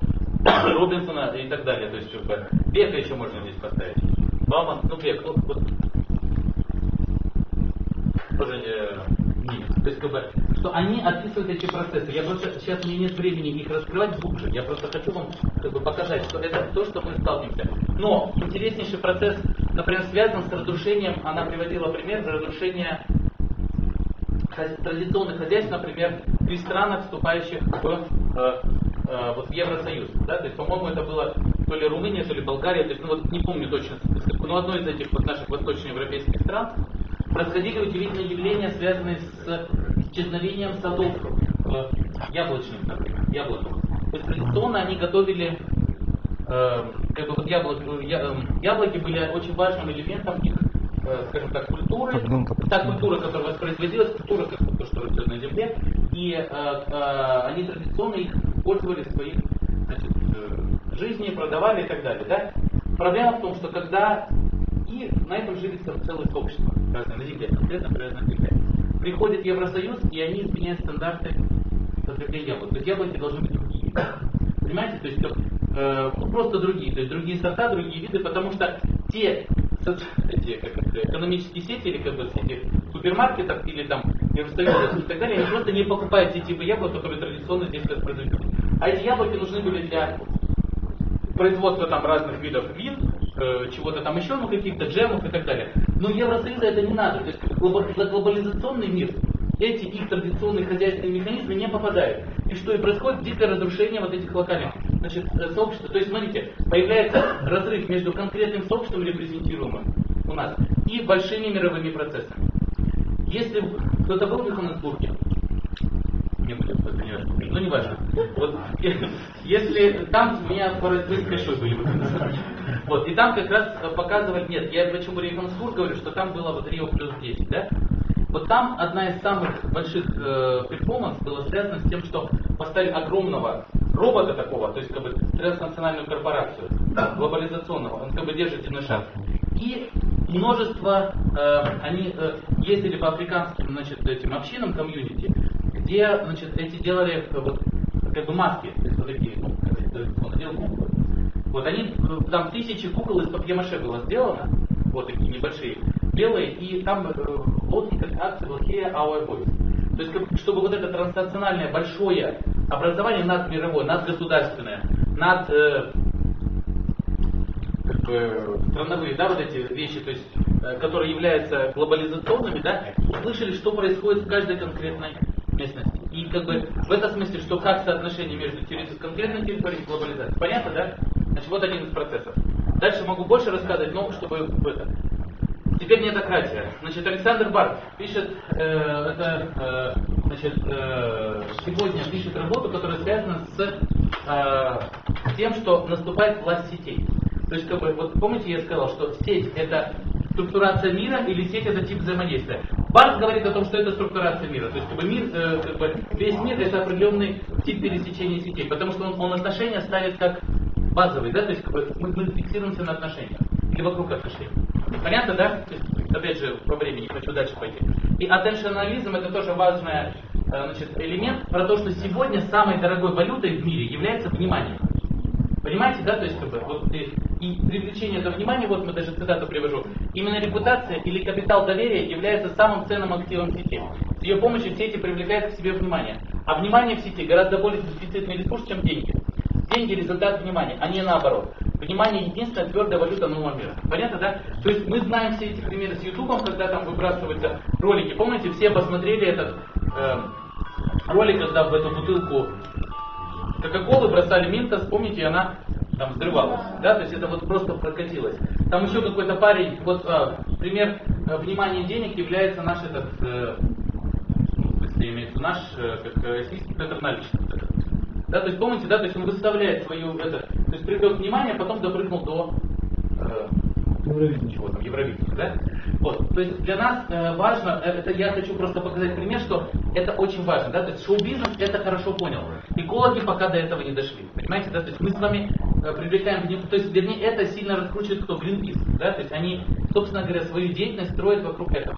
Робинсона и так далее. То есть, как бы, Бека еще можно здесь поставить. Бауман, ну, Бек, вот тоже немец. То есть, как бы, что они описывают эти процессы. Я просто, сейчас у меня нет времени их раскрывать глубже. Я просто хочу вам, как бы, показать, что это то, что мы сталкиваемся. Но интереснейший процесс, например, связан с разрушением, она приводила пример, разрушения традиционных хозяйств, например, при странах, вступающих вот в Евросоюз. Да? То есть, по-моему, это было то ли Румыния, то ли Болгария, то есть, ну, вот, не помню точно, но одной из этих вот наших восточноевропейских стран происходили удивительные явления, связанные с исчезновением садов яблочных, например, яблоков. То есть традиционно они готовили, как бы вот яблоки были очень важным элементом их, скажем так, культуры. Та культура, которая воспроизводилась, культура, как то, что растет на земле, и они традиционно их пользовали в своей, значит, жизни, продавали и так далее. Да? Проблема в том, что когда и на этом жили целое сообщество разное на земле, конкретно при разных земле. Приходит Евросоюз, и они изменяют стандарты потребления яблок. То есть яблоки должны быть другие. Понимаете? То есть просто другие. То есть другие сорта, другие виды, потому что те экономические сети или как бы сети супермаркетов или там Евросоюза и так далее, они просто не покупают те типы яблок, которые традиционно здесь воспроизводятся. А эти яблоки нужны были для производства там разных видов вин, чего-то там еще, ну каких-то джемов и так далее. Но Евросоюзу это не надо. То есть за глобализационный мир эти их традиционные хозяйственные механизмы не попадают. И что и происходит дикое разрушение вот этих локальных, значит, сообществ. То есть, смотрите, появляется разрыв между конкретным сообществом репрезентируемым у нас и большими мировыми процессами. Если кто-то был в Йоханнесбурге, не будет, ну не важно. Вот, если там меня мы с Кашой были в Йоханнесбурге. Вот, и там как раз показывать, нет, я почему Йоханнесбург говорю, что там было вот Рио плюс 10, да? Вот там одна из самых больших перформансов была связана с тем, что поставили огромного робота такого, то есть как бы транснациональную корпорацию, глобализационного, он как бы держит на шаг. И множество, они ездили по африканским, значит, этим общинам, комьюнити, где, значит, эти делали вот, как бы маски, то есть вот такие, ну, он делал куклы. Вот они, там тысячи кукол из папье-маше было сделано, вот такие небольшие, белые, и там вот как акция вот here our voice. То есть, как, чтобы вот это транснациональное большое образование надмировое, надгосударственное, над как бы, страновые, да, вот эти вещи, то есть, которые являются глобализационными, да, услышали, что происходит в каждой конкретной местности. И как бы в этом смысле, что как соотношение между конкретной территорией и глобализацией. Понятно, да? Значит, вот один из процессов. Дальше могу больше рассказывать, но чтобы в это. Теперь неотократия. Значит, Александр Барт пишет, сегодня пишет работу, которая связана с тем, что наступает власть сетей. То есть, как бы, вот помните, я сказал, что сеть это структурация мира или сеть это тип взаимодействия. Барт говорит о том, что это структурация мира. То есть, как бы, мир, как бы, весь мир это определенный тип пересечения сетей, потому что он отношения ставит как базовый, да, то есть как бы, мы фиксируемся на отношениях или вокруг отношений. Понятно, да? То есть, опять же, по времени хочу дальше пойти. И attentionalism это тоже важный, значит, элемент про то, что сегодня самой дорогой валютой в мире является внимание. Понимаете, да? То есть, как бы, вот, и привлечение этого внимания, вот мы даже цитату привожу, именно репутация или капитал доверия является самым ценным активом сети. С ее помощью сети привлекают к себе внимание. А внимание в сети гораздо более дефицитный ресурс, чем деньги. Деньги – результат внимания, а не наоборот. Внимание – единственная твердая валюта нового мира. Понятно, да? То есть мы знаем все эти примеры с Ютубом, когда там выбрасываются ролики. Помните, все посмотрели этот ролик, когда в эту бутылку Кока-Колы бросали Минтос, помните, она там взрывалось, да, то есть это вот просто прокатилось. Там еще какой-то парень, вот пример внимания денег является наш этот, в смысле имеется наш, как российский Петр Наличный. Да, то есть помните, да, то есть он выставляет свою, то есть привлек внимание, потом допрыгнул до чего там, Евровидения, да? Вот, то есть для нас важно, это я хочу просто показать пример, что это очень важно, да, то есть шоу-бизнес это хорошо понял, экологи пока до этого не дошли, понимаете, да, то есть мы с вами привлекаем, то есть, вернее, это сильно раскручивает кто? Greenpeace, да, то есть они, собственно говоря, свою деятельность строят вокруг этого.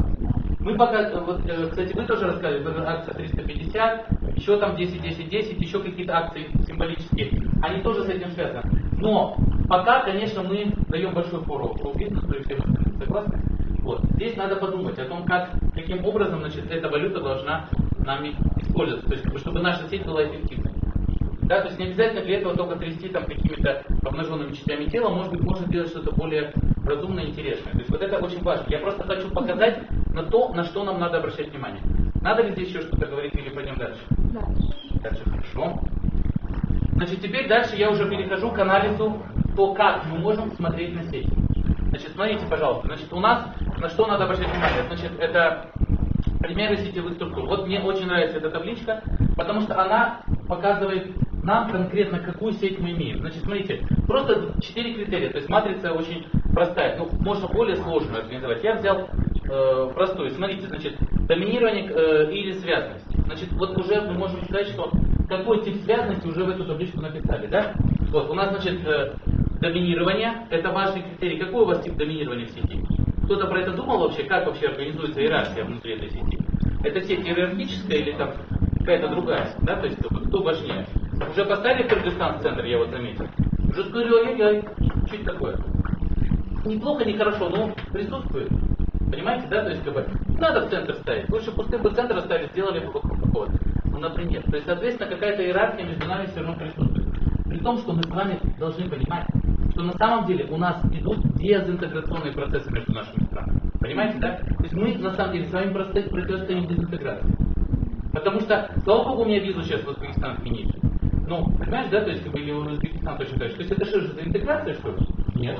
Мы пока, вот, кстати, вы тоже рассказывали, акция 350, еще там 10-10-10, еще какие-то акции символические, они тоже с этим связаны. Но пока, конечно, мы даем большой фору бизнесу, при всем остальным, согласны? Вот. Здесь надо подумать о том, каким образом, значит, эта валюта должна нами использоваться, то есть, чтобы наша сеть была эффективной. Да, то есть не обязательно для этого только трясти там какими-то обнаженными частями тела, может быть, можно делать что-то более разумное и интересное. То есть вот это очень важно. Я просто хочу показать на то, на что нам надо обращать внимание. Надо ли здесь еще что-то говорить или пойдем дальше? Дальше, хорошо. Значит, теперь дальше я уже перехожу к анализу то, как мы можем смотреть на сеть. Значит, смотрите, пожалуйста. Значит, у нас на что надо обращать внимание? Значит, это примеры сетевых структур. Вот мне очень нравится эта табличка, потому что она показывает нам конкретно, какую сеть мы имеем. Значит, смотрите, просто 4 критерия. То есть матрица очень простая. Ну, можно более сложную организовать. Я взял простую. Смотрите, значит, доминирование или связанность. Значит, вот уже мы можем сказать, что какой тип связанности уже в эту табличку написали, да? Вот, у нас, значит, доминирование, это важный критерий. Какой у вас тип доминирования в сети? Кто-то про это думал вообще, как вообще организуется иерархия внутри этой сети? Это сеть иерархическая или там какая-то другая, да? То есть кто важнее? Уже поставили Кыргызстан-центр, я вот заметил. Уже говорю, ай-яй-яй, что это такое? Неплохо, не хорошо, но присутствует. Понимаете, да? То есть, как бы, надо в центр ставить. Лучше пускай бы центр оставили, сделали бы вокруг какого-то. Ну, например. То есть, соответственно, какая-то иерархия между нами все равно присутствует. При том, что мы с вами должны понимать, что на самом деле у нас идут дезинтеграционные процессы между нашими странами. Понимаете, да? То есть мы на самом деле с вами противостоим дезинтеграции. Потому что, слава богу, у меня визу сейчас в Узбекистан отменили. Ну, понимаешь, да, то есть, как бы, или в Узбекистан точно так же. То есть это что же, за интеграция, что ли? Нет.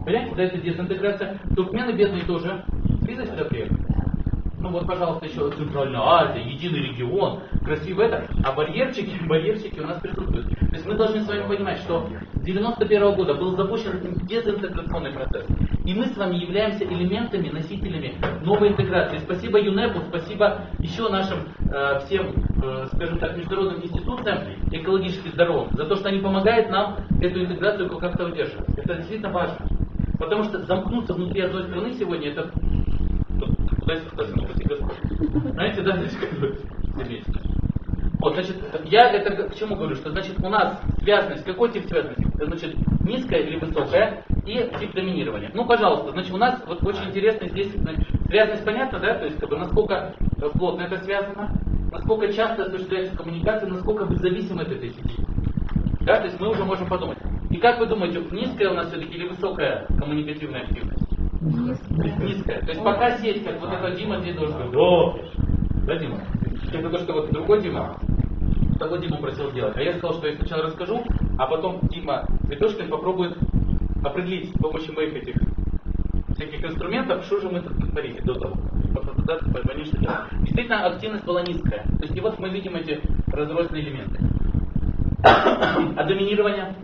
Понимаете, да, это дезинтеграция. Туркмены бедные тоже с визой сюда приехали. Ну вот, пожалуйста, еще Центральная Азия, единый регион, красиво это. А барьерчики у нас присутствуют. То есть мы должны с вами понимать, что с 91 года был запущен дезинтеграционный процесс. И мы с вами являемся элементами, носителями новой интеграции. Спасибо ЮНЕПу, спасибо еще нашим всем, скажем так, международным институциям экологически здоровым, за то, что они помогают нам эту интеграцию как-то удерживать. Это действительно важно. Потому что замкнуться внутри одной страны сегодня, это знаете, да, здесь как бы вот, значит, я это к чему говорю, что значит у нас связанность, какой тип связанности? Значит, низкая или высокая и тип доминирования. Ну, пожалуйста, значит, у нас вот очень интересно здесь, значит, связанность понятна, да, то есть как бы насколько плотно это связано, насколько часто осуществляется коммуникация, насколько вы зависимы от этой сети. Да, то есть мы уже можем подумать. И как вы думаете, низкая у нас все-таки или высокая коммуникативная активность? Низкая. То есть пока сеть, как вот это Дима здесь должен говорить, да, Дима? Это то, что вот другой Дима, того Диму просил делать. А я сказал, что я сначала расскажу, а потом Дима Ветошкин попробует определить с помощью моих этих всяких инструментов, что же мы тут натворили до того. Действительно, активность была низкая. То есть и вот мы видим эти разрозненные элементы. А доминирование?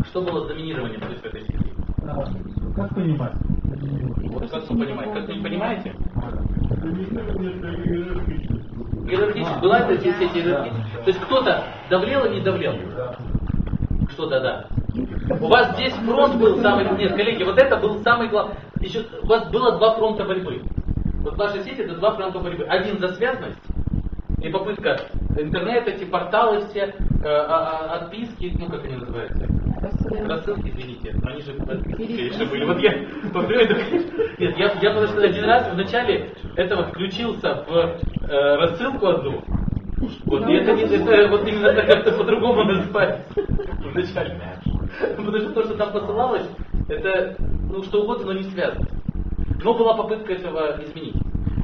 Что было с доминированием в этой сети? Как понимать? Вот как вы понимаете? Как вы не понимаете? Иерархически. Была эта сеть иерархическая? То есть кто-то давлел и не давлел? Что-то, да. У вас здесь фронт был самый... Нет, коллеги, вот это был самый главный... Еще у вас было два фронта борьбы. Вот в вашей сети это два фронта борьбы. Один за связанность и попытка интернета, эти порталы все, отписки, ну как они называются? Рассылки, извините, но они же отписки были. Вот я повторю это. Нет, я потому что один раз в начале этого включился в рассылку одну. Вот, и это вот именно так как-то по-другому называется вначале. Потому что то, что там посылалось, это ну что угодно, но не связано. Но была попытка этого изменить.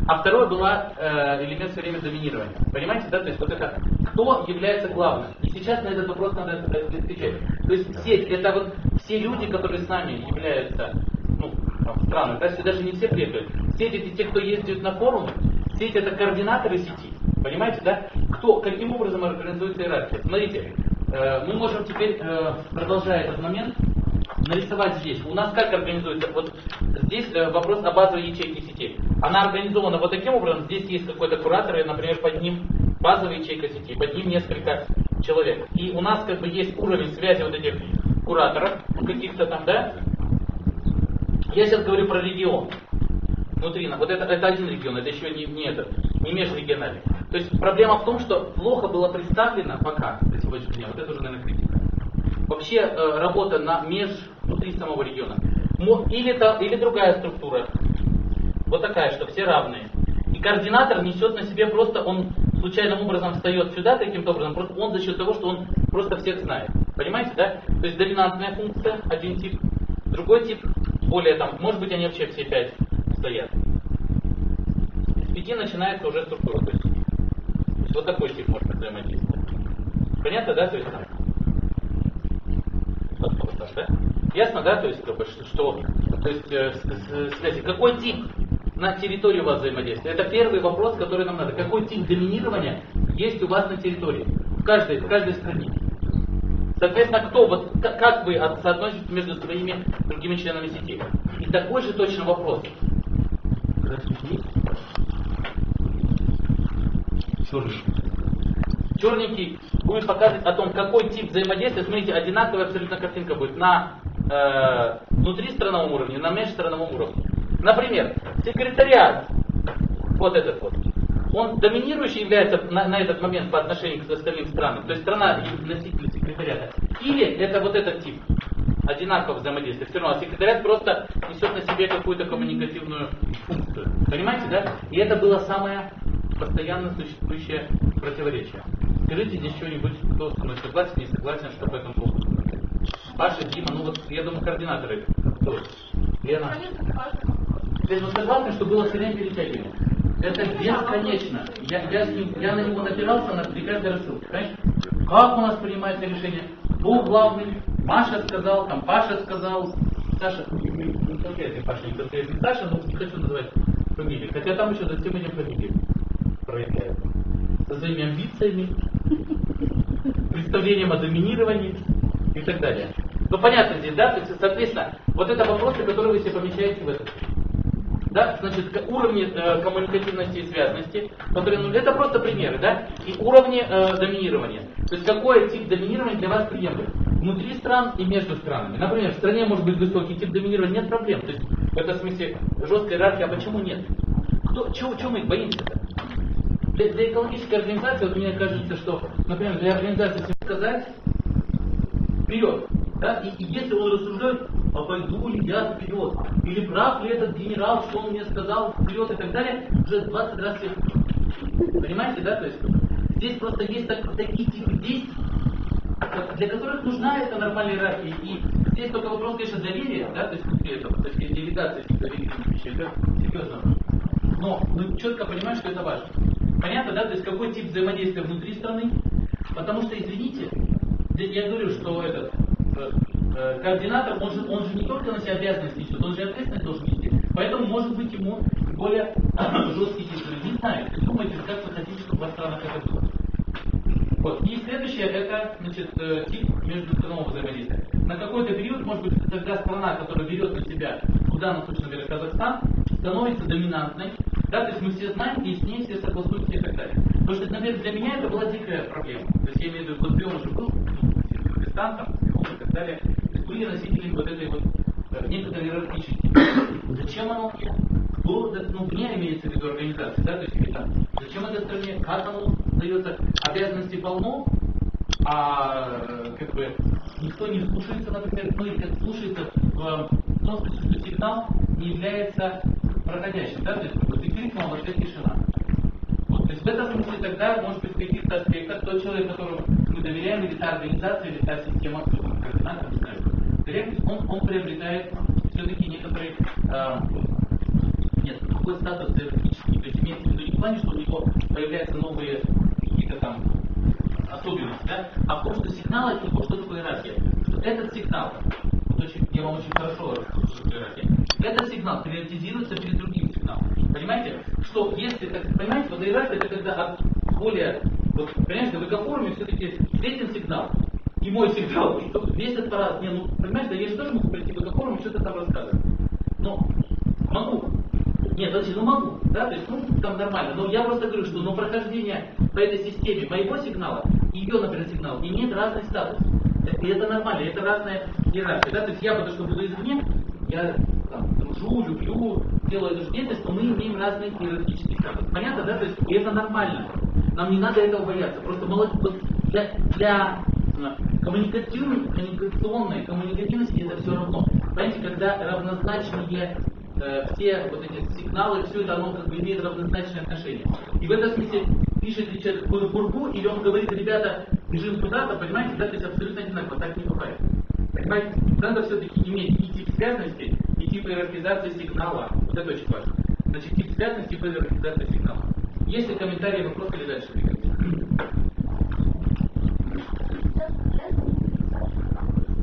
А второе была элемент все время доминирования. Понимаете, да? То есть вот это кто является главным. И сейчас на этот вопрос надо отвечать. То есть сеть, это вот все люди, которые с нами являются, ну, странно, да, даже не все приехали. Сеть это те, кто ездит на форумы, сеть это координаторы сети. Понимаете, да? Кто, каким образом организуется иерархия? Смотрите, мы можем теперь, продолжая этот момент, нарисовать здесь. У нас как организуется? Вот здесь вопрос о базовой ячейке сети. Она организована вот таким образом. Здесь есть какой-то куратор, и, например, под ним базовая ячейка сети, под ним несколько человек. И у нас как бы есть уровень связи вот этих кураторов, каких-то там, да? Я сейчас говорю про регион. Внутри, вот это один регион, это еще не межрегиональный. То есть проблема в том, что плохо было представлено пока, до сегодняшнего дня, вот это уже, наверное, критика. Вообще работа внутри самого региона. Или другая структура, вот такая, что все равные. И координатор несет на себе просто, он случайным образом встает сюда таким-то образом, просто он за счет того, что он просто всех знает. Понимаете, да? То есть доминантная функция, один тип, другой тип, более там, может быть они вообще все 5 стоят. С 5 начинается уже структура. То есть вот такой тип может взаимодействовать. Понятно, да? То есть там. Да? Ясно, да? То есть, связи. Какой тип на территории у вас взаимодействия? Это первый вопрос, который нам надо. Какой тип доминирования есть у вас на территории? В каждой стране. Соответственно, как вы соотноситесь между своими другими членами сети? И такой же точно вопрос. Черненький будет показывать о том, какой тип взаимодействия. Смотрите, одинаковая абсолютно картинка будет на внутристрановом уровне, на межстрановом уровне. Например, секретариат, вот этот вот, он доминирующий является на этот момент по отношению к остальным странам. То есть страна и носитель секретариата. Или это вот этот тип одинакового взаимодействия. Все равно секретариат просто несет на себе какую-то коммуникативную функцию. Понимаете, да? И это было самое постоянно существующее противоречие. Скажите здесь что-нибудь, кто со мной согласен, не согласен, что по этому поводу. Паша, Дима, ну вот я думаю координаторы. Кто? Лена. Вы согласны, что было все время перетягивание? Это бесконечно. Я на него напирался при каждой рассылке. Понимаете? Как у нас принимается решение? Кто главный? Маша сказал, там Паша сказал, Саша. Не конкретный Паша, не конкретный Саша, но не хочу называть фамилии. Хотя там еще за всем этим фамилии проявляются. Со своими амбициями, представлением о доминировании и так далее. Ну понятно здесь, да? То есть, соответственно, вот это вопросы, которые вы себе помещаете в этот. Да? Значит, уровни коммуникативности и связности, которые, ну, это просто примеры, да? И уровни доминирования. То есть какой тип доминирования для вас приемлем? Внутри стран и между странами. Например, в стране может быть высокий тип доминирования, нет проблем. То есть в этом смысле жесткая иерархия, а почему нет? Чего мы их боимся-то? Для экологической организации, вот мне кажется, что, например, для организации сказать вперед, да, и если он рассуждает, а пойду ли я вперед, или прав ли этот генерал, что он мне сказал вперед и так далее, уже 20 раз всех. Понимаете, да? То есть здесь просто есть такие типы действий, для которых нужна эта нормальная иерархия. И здесь только вопрос, конечно, доверия, да, то есть внутри этого, то есть делегация доверительных вещей, это серьезно. Но мы четко понимаем, что это важно. Понятно, да? То есть какой тип взаимодействия внутри страны? Потому что, извините, я говорю, что этот координатор, он же не только на себя обязанности несет, он же и ответственность должен нести. Поэтому, может быть, ему более жесткий тип. Не знаю, думайте, как вы хотите, чтобы в странах это было. Вот. И следующее, это, значит, тип междустранового взаимодействия. На какой-то период, может быть, тогда страна, которая берет на себя, в данном случае, например, Казахстан, становится доминантной. Да, то есть мы все знаем, и с ней все согласуются и так далее. Потому что, например, для меня это была дикая проблема. То есть я имею в виду, вот он уже был, Кыргызстан, там, и так далее. То есть были носители вот этой вот некоторой иерархичности. Зачем оно? Ну, мне имеется в виду организация, да, то есть там, зачем это стране, как оно дается, обязанностей полно, а как бы никто не слушается, например, ну или как слушается в том смысле, что сигнал не является проходящим, да, то есть как бы ты крикнул, а в ответ тишина. Вот, то есть в этом смысле тогда, может быть, в каких-то аспектах тот человек, которому мы доверяем, или та организация, или та система, координатор, не знаю, он приобретает все-таки некоторые какой статус иерархический. То есть имеется в виду не в плане, что у него появляются новые какие-то там да? А в том, что сигнал это что такое иерархия? Что этот сигнал, вот я вам очень хорошо расскажу, что такое иерархия. Этот сигнал приоритизируется перед другим сигналом. Понимаете? Что если, понимаете, вот иерархия это когда от более, вот, понимаете, в эгоформе все-таки Светин сигнал и мой сигнал, и весь этот аппарат, понимаете, да я же тоже могу прийти в эгоформу и что-то там рассказывать. Но могу. Нет, значит, могу, да, то есть, там нормально. Но я просто говорю, что прохождение по этой системе моего сигнала и ее, например, сигнал имеет разный статус. И это нормально, это разная иерархия, да, то есть я, потому что буду извне, я там, дружу, люблю, делаю эту деятельность, но мы имеем разные иерархические статусы. Понятно, да, то есть, и это нормально. Нам не надо этого бояться. Просто для коммуникационной коммуникативности это все равно. Понимаете, когда равнозначные все вот эти сигналы, все это оно как бы имеет равнозначное отношение. И в этом смысле пишет ли человек какую-то бурбу, или он говорит, ребята, бежим туда-то, понимаете, да, то есть абсолютно одинаково, так не бывает. Понимаете, надо все-таки иметь и тип связности, и тип иерархизации сигнала. Вот это очень важно. Значит, тип связности, тип иерархизации сигнала. Есть ли комментарии, вопросы или дальше?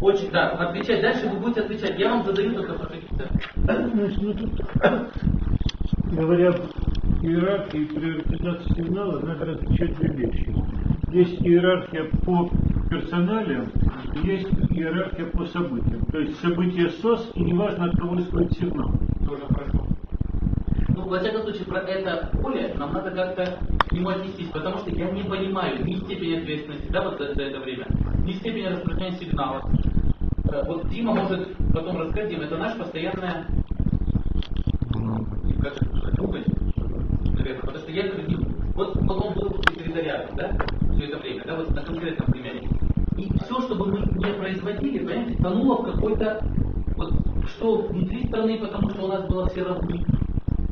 Очень, да, отвечать. Дальше вы будете отвечать. Я вам задаю только какие-то. Тут, говоря об иерархии и приоритизации сигнала, надо различать две вещи. Есть иерархия по персоналиям, есть иерархия по событиям. То есть событие СОС, и неважно, от кого исходит сигнал. Тоже хорошо. Во всяком случае, про это поле нам надо как-то к нему отнестись, потому что я не понимаю ни степени ответственности, да, вот за это время, ни степени распространения сигналов. Вот Дима может потом рассказать, Дима, это наш постоянная трудность, наверное, потому что я говорю, вот он был секретариатом, да, все это время, да, вот на конкретном примере. И все, что бы мы не производили, понимаете, тонуло в какой-то, вот, что внутри страны, потому что у нас было все равны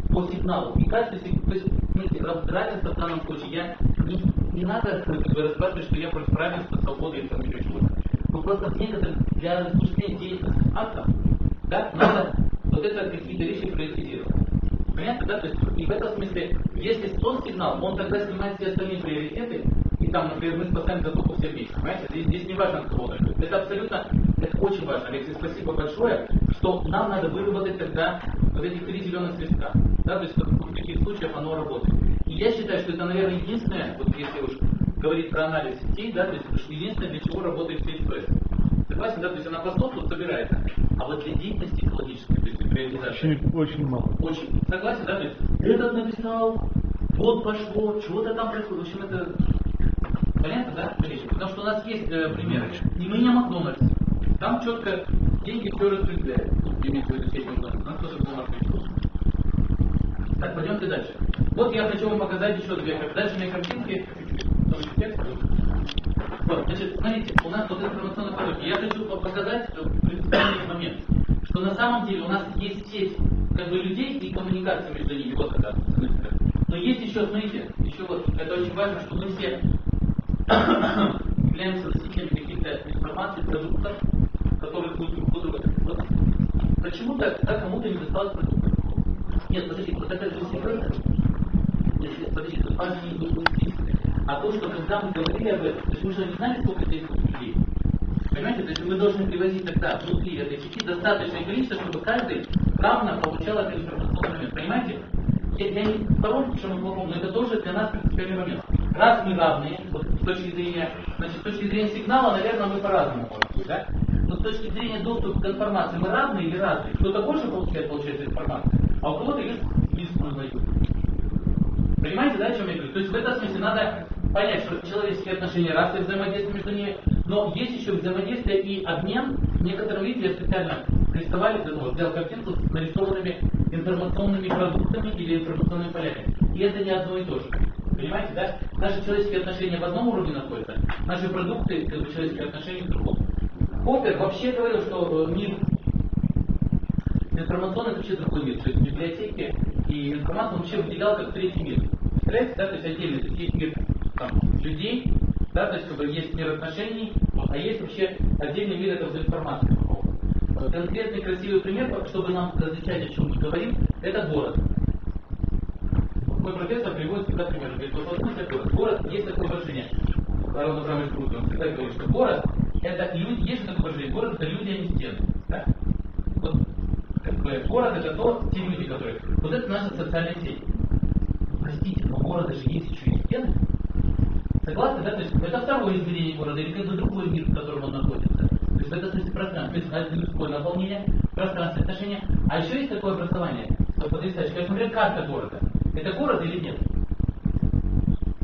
по сигналу. И каждый сигнал, то есть, смотрите, равенство в данном случае, не надо рассматривать, что я против равенства, свободы и там еще чего-то. Но просто некоторым для осуществления деятельности актов, да, надо вот это какие-то вещи приоритизировать. Понятно, да? То есть, и в этом смысле, если тот сигнал, он тогда снимает все остальные приоритеты, и там, например, мы спасаем затоку все вместе. Понимаете? Здесь не важно, кого он. Это абсолютно, это очень важно. Алексей, спасибо большое, что нам надо выработать тогда вот эти 3 зеленых свистка. Да? То есть в таких случаях оно работает. И я считаю, что это, наверное, единственное, вот если уж говорить про анализ сетей, да, то есть единственное, для чего работает сеть СПС. Согласен, да, то есть она постов тут собирается. А вот для деятельности экологической, то есть для реализации. Очень мало. Очень. Согласен, да, то есть этот написал, вот пошло, чего-то там происходит. В общем, это понятно, да? Потому что у нас есть примеры. И мы не Макдональдс. Там четко деньги все распределяют. Имеется в виду сеть Макдональдс. У нас тоже был Макдональдс. Так, пойдемте дальше. Вот я хочу вам показать еще 2 картинки. Дальше у меня картинки. Вот, значит, смотрите, у нас вот информационный поток. Я хочу показать принципиальный момент, что на самом деле у нас есть сеть как бы людей и коммуникация между ними. Вот это. Но есть еще, смотрите, еще вот, это очень важно, что мы все являемся носителями каких-то информаций, продуктов, которые будут друг у друга. Вот. Почему-то кому-то не досталось продуктов. Нет, подождите, вот это же секрет. Подождите, тут важно не списывать. А то, что когда мы говорили об этом, то есть мы же не знали, сколько здесь людей. Понимаете, то есть мы должны привозить тогда внутри этой сети достаточное количество, чтобы каждый равно получал этот информационный момент. Понимаете? Я не втором, что мы плохом, но это тоже для нас принципиальный момент. Раз мы равные, вот, с точки зрения, значит, с точки зрения сигнала, наверное, мы по-разному можем, да? Но с точки зрения доступа к информации мы равные или разные? Кто-то больше получает информацию, а у кого-то есть бесспорную. Понимаете, да, о чем я говорю? То есть в этом смысле надо понять, что человеческие отношения разные, взаимодействие между ними, но есть еще взаимодействие и обмен. В некотором виде я специально рисовали, сделал картинку с нарисованными информационными продуктами или информационными полями. И это не одно и то же. Понимаете, да? Наши человеческие отношения в одном уровне находятся, наши продукты, как бы, человеческие отношения в другом. Поппер вообще говорил, что мир информационный это вообще другой мир. То есть библиотеки и информацию он вообще выделял как 3-й мир. Представляете, да? То есть отдельно, то есть есть мир там, людей, да, то есть как бы, есть мир отношений, а есть вообще отдельный мир это информации. Конкретный красивый пример, чтобы нам различать, о чем мы говорим, это город. Мой профессор приводит сюда пример. Говорит, вот возьмите город. Город есть такое выражение. Харон Абрамович Крут, он всегда говорит, что город это люди, есть что такое жить, город это люди, а не стены. Да? Вот, как бы, город это те люди, которые. Вот это наша социальная сеть. Простите, но города же есть еще и стены. Согласны, да? То есть это второе измерение города, или как бы другой мир, в котором он находится. То есть в этом смысле пространство, то есть людское наполнение, пространство, отношения. А еще есть такое образование, что потрясающе, как, например, карта города. Это город или нет?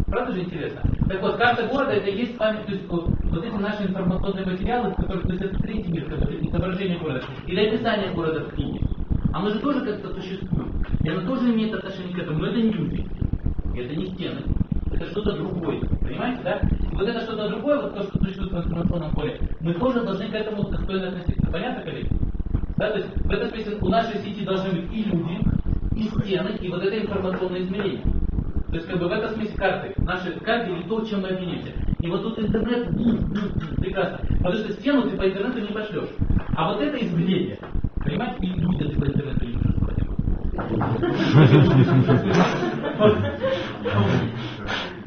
Правда же интересно? Так вот, карта города это и есть с вами, то есть вот эти наши информационные материалы, в которых, то есть это третий мир, который изображение города, или описание города в книге. Оно же тоже как-то существует. И оно тоже имеет отношение к этому, но это не люди. Это не стены. Это что-то другое. Понимаете, да? И вот это что-то другое, вот то, что существует в информационном поле, мы тоже должны к этому достойно относиться. Понятно, коллеги? Да, то есть в этом смысле у нашей сети должны быть и люди, и стены, и вот это информационное измерение. То есть как бы в этом смысле карты. Наши карты или то, чем мы объединимся. И вот тут интернет прекрасно. Потому что стену ты по интернету не пошлешь. А вот это измерение, понимаете, и люди ты по интернету не можешь пошлать.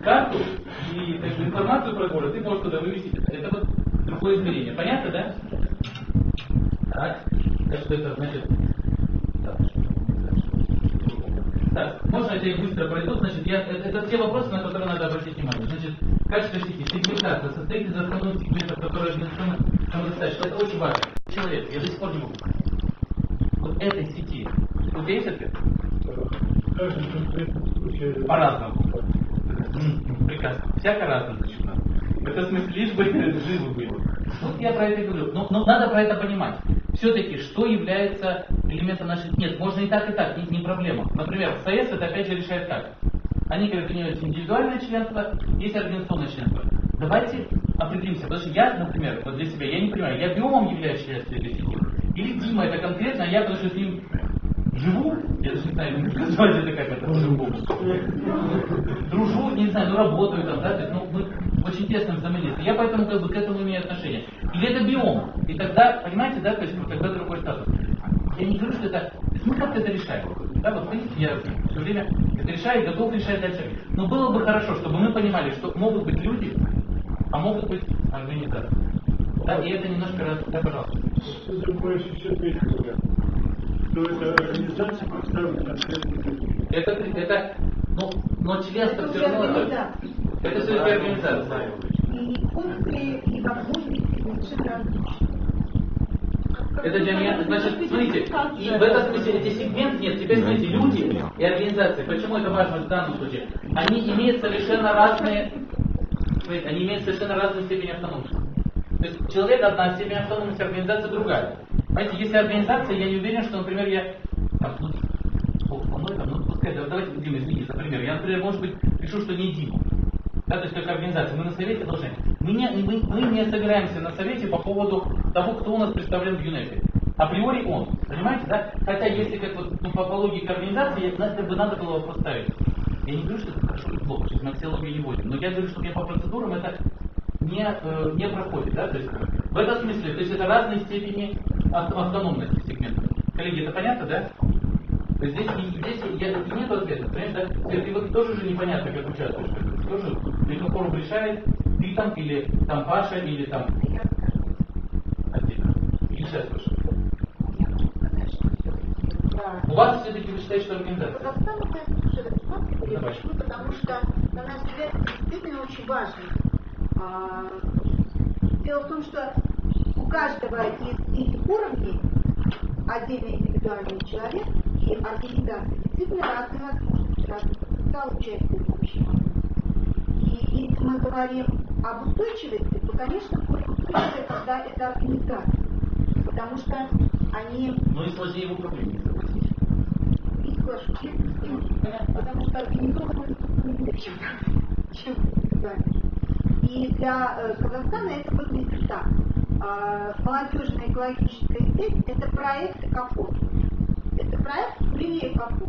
Карту и так, информацию про город ты можешь туда вывести. Это вот другое измерение. Понятно, да? Так. Что это значит? Так, можно я тебе быстро пройду? Значит, это те вопросы, на которые надо обратить внимание. Значит, качество сети, сегментация, состоит из основных сегментов, которые самодостаточны. Это очень важно. Человек, я до сих пор не могу. Вот этой сети. Тут есть ответ? По-разному. Прекрасно. Всяко разному. Это в смысле, лишь бы живы были. Вот я про это говорю. Но надо про это понимать. Все-таки, что является элементом нашей... Нет, можно и так, не проблема. Например, САЭС это опять же решает так. Они говорят, у нее есть индивидуальное членство, есть организационное членство. Давайте определимся, потому что я, например, вот для себя, я не понимаю, я биомом являюсь членством этой сети. Или Дима это конкретно, а я, потому что с ним живу, я даже не знаю, назвать это как это по-другому. Дружу, не знаю, работаю там, да, то есть, мы очень тесно взаимодействуем. Я поэтому как бы к этому имею отношение. Или это биом. И тогда, понимаете, да, то есть тогда другой статус. Я не говорю, что это. То есть мы как-то это решаем. Да, вот видите, я все время это решаю и готов решать дальше. Но было бы хорошо, чтобы мы понимали, что могут быть люди, а могут быть организации. Да, и это немножко раз. Да, пожалуйста. Ты думаешь, еще третий вариант. Что это организация представлена это, но членство все равно это все-таки организация. И функции, и возможности совершенно различные. Это для меня, значит, смотрите, и в этом смысле эти сегменты, нет, теперь смотрите, люди и организации, почему это важно в данном случае, они имеют совершенно разные, смотрите, они имеют совершенно разную степень автономности. То есть человек одна степень автономности, организация другая. Понимаете, если организация, я не уверен, что, например, я там, пускай, давайте, Дима, извини, например, я, например, может быть, решу, что не Дима. Да, то есть как организация, мы на совете должны. Мы не собираемся на совете по поводу того, кто у нас представлен в ЮНЕПе. Априори он. Понимаете, да? Хотя если как вот по логике организации, надо было поставить. Я не говорю, что это хорошо или плохо, сейчас мы все логии не вводим. Но я говорю, что по процедурам это не проходит. Да? То есть, в этом смысле, то есть это разные степени автономности сегмента. Коллеги, это понятно, да? То есть здесь нет ответа, понимаешь, да? И вот тоже же непонятно, как участвуешь. Тоже какой форум решает, ты там, или там Паша, или там отдельно. Или участвуешь. У вас все-таки вы считаете, что организация? Казахстан почему? Потому что, на наш взгляд, действительно очень важно. Дело в том, что у каждого из этих уровней отдельный индивидуальный человек и организация действительно разные возможности, разный потенциал участия в общем. И если мы говорим об устойчивости, то, конечно, устойчивая тогда это организация. Потому что они... Ну и сложнее в управлении. И сложнее. Потому что организованность чем индивидуальность. И для Казахстана это выглядит так. Молодежная экологическая сеть – это проект КАФО. Это проект «Привет КАФО».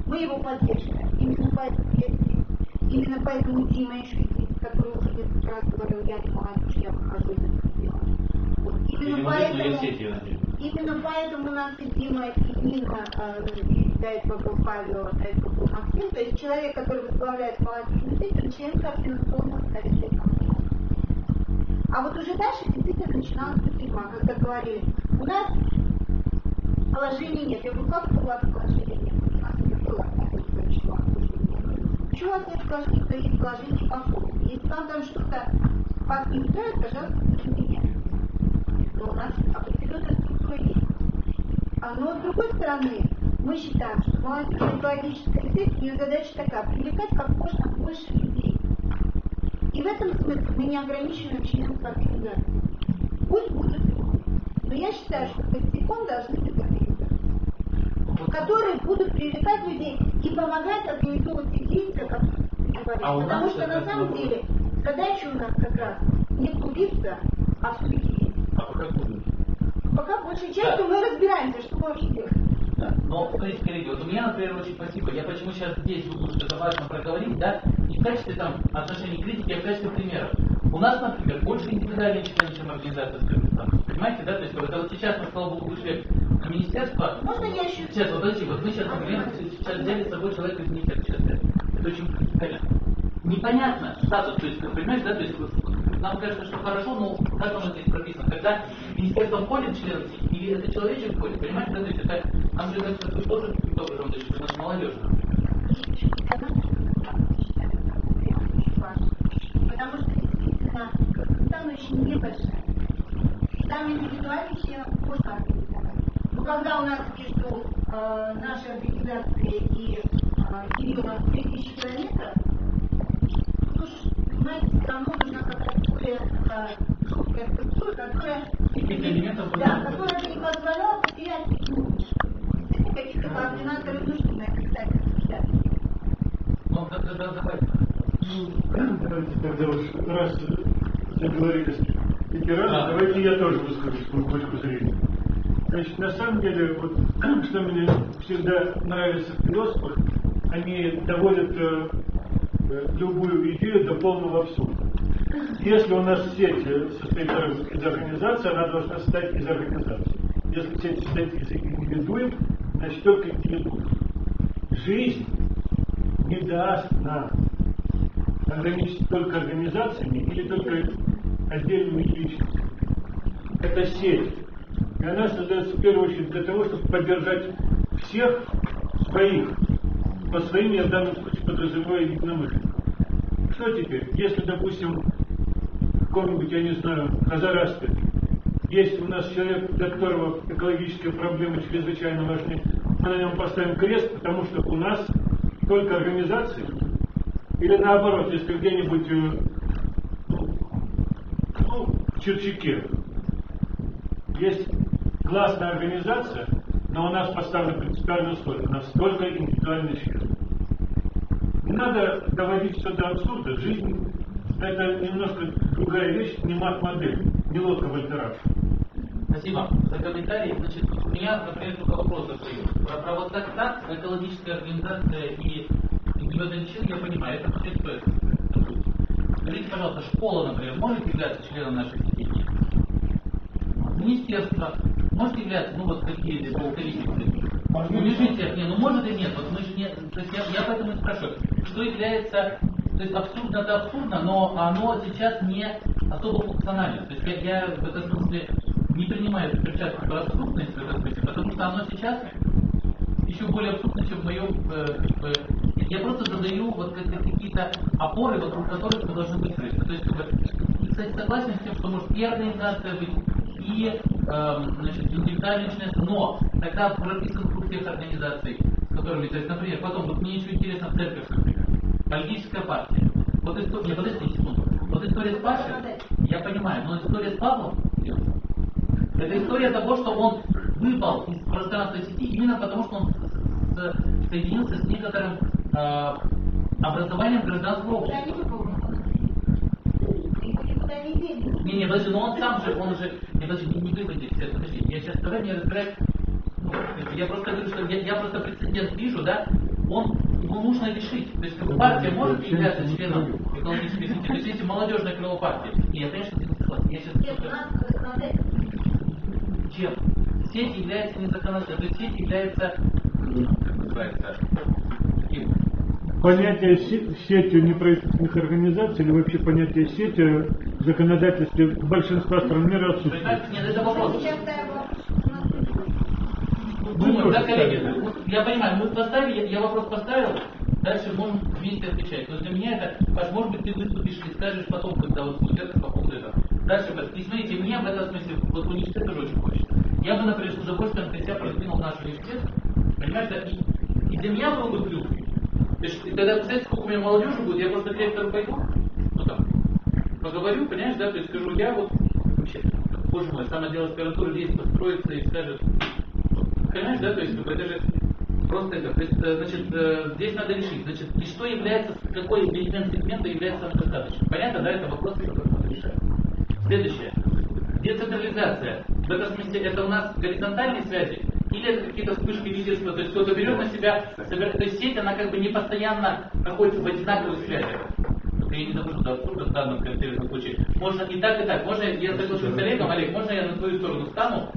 Мы его поддерживаем. Именно поэтому я здесь. Именно поэтому Дима еще здесь, который уже несколько раз говорил, я не молодежь, я выхожу из этого дела. Вот. Именно поэтому у нас и Дима, и Нина, до этого был Павел, до этого был Максим. То есть человек, который возглавляет молодежную сеть, он член координационного совета. А вот уже дальше действительно начиналась тюрьма, когда говорили, у нас положения нет. Я говорю, как это у вас положения нет? У нас не было такого числа. Почему у вас нет положения, то есть положение по ходу? Если вам там что-то вас не устраивает, пожалуйста, скажите мне. Но у нас определенная структура есть. Но с другой стороны, мы считаем, что молодежная экологическая сеть, ее задача такая, привлекать как можно больше людей. И в этом смысле мы не ограничиваем членов организации. Пусть будут люди. Но я считаю, что костяком должны быть организации, которые будут привлекать людей и помогать организовывать те действия, как ты говоришь. Потому что на самом деле задача у нас как раз не клубиться, а все-таки есть. А пока будут? Пока большей частью мы разбираемся, что мы вообще делаем. Да. Но, смотрите, коллеги, вот у меня, например, очень спасибо. Я почему сейчас здесь буду что-то важно проговорить, да, не в качестве там отношений критики, а в качестве примеров. У нас, например, больше индивидуальные члены, чем организация с Кыргызстаном. Понимаете, да? То есть вот сейчас мы, слава богу, вышли на министерство. Можно я еще? Сейчас, вот подожди, вот мы сейчас говорим, сейчас взяли с собой человека из министерства. Это очень принципиально. Непонятно статус, то есть, понимаешь, да, то есть нам кажется, что хорошо, но как оно здесь прописано, когда министерство входит член или это человечек входит, понимаете, да, то есть это, нам же кажется, что тоже добрым, то есть у нас молодежь. Потому что действительно Кыргызстан очень небольшая. Там индивидуальный член можно организовать. Но когда у нас между нашей организацией и Кирилла 3000 километров, понимаете, все равно нужна какая-то более жесткая структура, которая не позволяла потерять какие-то координаторы нужны на официальных мероприятиях. Ну, давайте. Давайте тогда уж раз заговорили ветераны, давайте я тоже выскажу свою точку зрения. Значит, на самом деле, вот что мне всегда нравится в философах, они доводят любую идею до полного абсурда. Если у нас сеть состоит из организации, она должна состоять из организации. Если сеть состоит из индивидуев, значит только индивидуев. Жизнь не даст нам ограничить только организациями или только отдельными личностями. Это сеть. И она создается в первую очередь для того, чтобы поддержать всех своих. По своим я в данном случае подразумеваю единомышленников. Что теперь? Если, допустим, в каком-нибудь, я не знаю, Хазарасте есть у нас человек, для которого экологические проблемы чрезвычайно важны, мы на нем поставим крест, потому что у нас только организации, или наоборот, если где-нибудь в Черчаке есть классная организация, но у нас поставлен принципиальный условие, у нас только индивидуальный член. Не надо доводить все до абсурда. Жизнь — это немножко другая вещь, не мат-модель, не лодка Вольтераж. Спасибо за комментарий. Значит, у меня, например, только вопрос задаю. Про вот так, экологическая организация и индивидуальный член, я понимаю, это вообще стоит. Скажите, пожалуйста, школа, например, может являться членом нашей сети? Министерство может являться, ну вот какие-то полковики. Лежите, не, ну может и нет, вот мы же не, то есть я поэтому и спрашиваю, что является, то есть абсурдно это абсурдно, но оно сейчас не особо функционально, то есть я в этом смысле не принимаю перчатку по абсурдности в этом смысле, потому что оно сейчас еще более абсурдно, чем в моем, я просто задаю вот какие-то опоры, вокруг которых мы должны быть крысы. То есть, кстати, согласен с тем, что может и организация быть, и значит, индивидуальный членство, но тогда прописан круг всех организаций, с которыми, то есть, например, потом, вот мне еще интересно церковь, например, политическая партия. Вот история, не, подождите секунду. Вот история с Пашей, я понимаю, но история с Павлом, это история того, что он выпал из пространства сети именно потому, что он соединился с некоторым образованием гражданского общества. Не, подожди, но он сам же, не, подожди, не выпадет, подожди, я сейчас давай не разбираюсь, ну, я просто говорю, что я просто прецедент вижу, да, его нужно решить, то есть как партия может являться членом экологической сети, то есть если молодежная крыло партии, я, конечно, не согласен, я сейчас... Чем? Сеть является не законодательной, то есть сеть является, Понятие сетью неправительственных организаций или вообще понятие сети в законодательстве большинства стран мира отсутствует. Нет, это вопрос. Сейчас я вопрос. Думаю, да, коллеги, я понимаю, мы поставили, я вопрос поставил, дальше можем вместе отвечать. Но для меня это, Паш, может быть, ты выступишь и скажешь потом, когда вот будет это по поводу этого. Дальше, и смотрите, мне в этом смысле, вот университет тоже очень хочется. Я бы, например, с удовольствием для себя продвинул наш университет, понимаете, и для меня был бы плюс. То есть, когда, представляете, сколько у меня молодежи будет, я просто к ректору пойду, ну там, поговорю, понимаешь, да, то есть скажу, я вот, вообще, боже мой, самое дело аспирантуры здесь построится и скажет, понимаешь, да, то есть, это же просто это, то есть, значит, здесь надо решить, значит, и что является, какой элемент сегмента является достаточным. Понятно, да, это вопрос, который надо решать. Следующее. Децентрализация. В этом смысле это у нас горизонтальные связи или это какие-то вспышки лидерства, то есть кто-то берет на себя, собирает, то есть сеть, она как бы не постоянно находится в одинаковых связях. Я не забуду до абсурда в данном конкретном случае. Можно и так, можно, я соглашусь с Олегом, Олег, можно я на твою сторону встану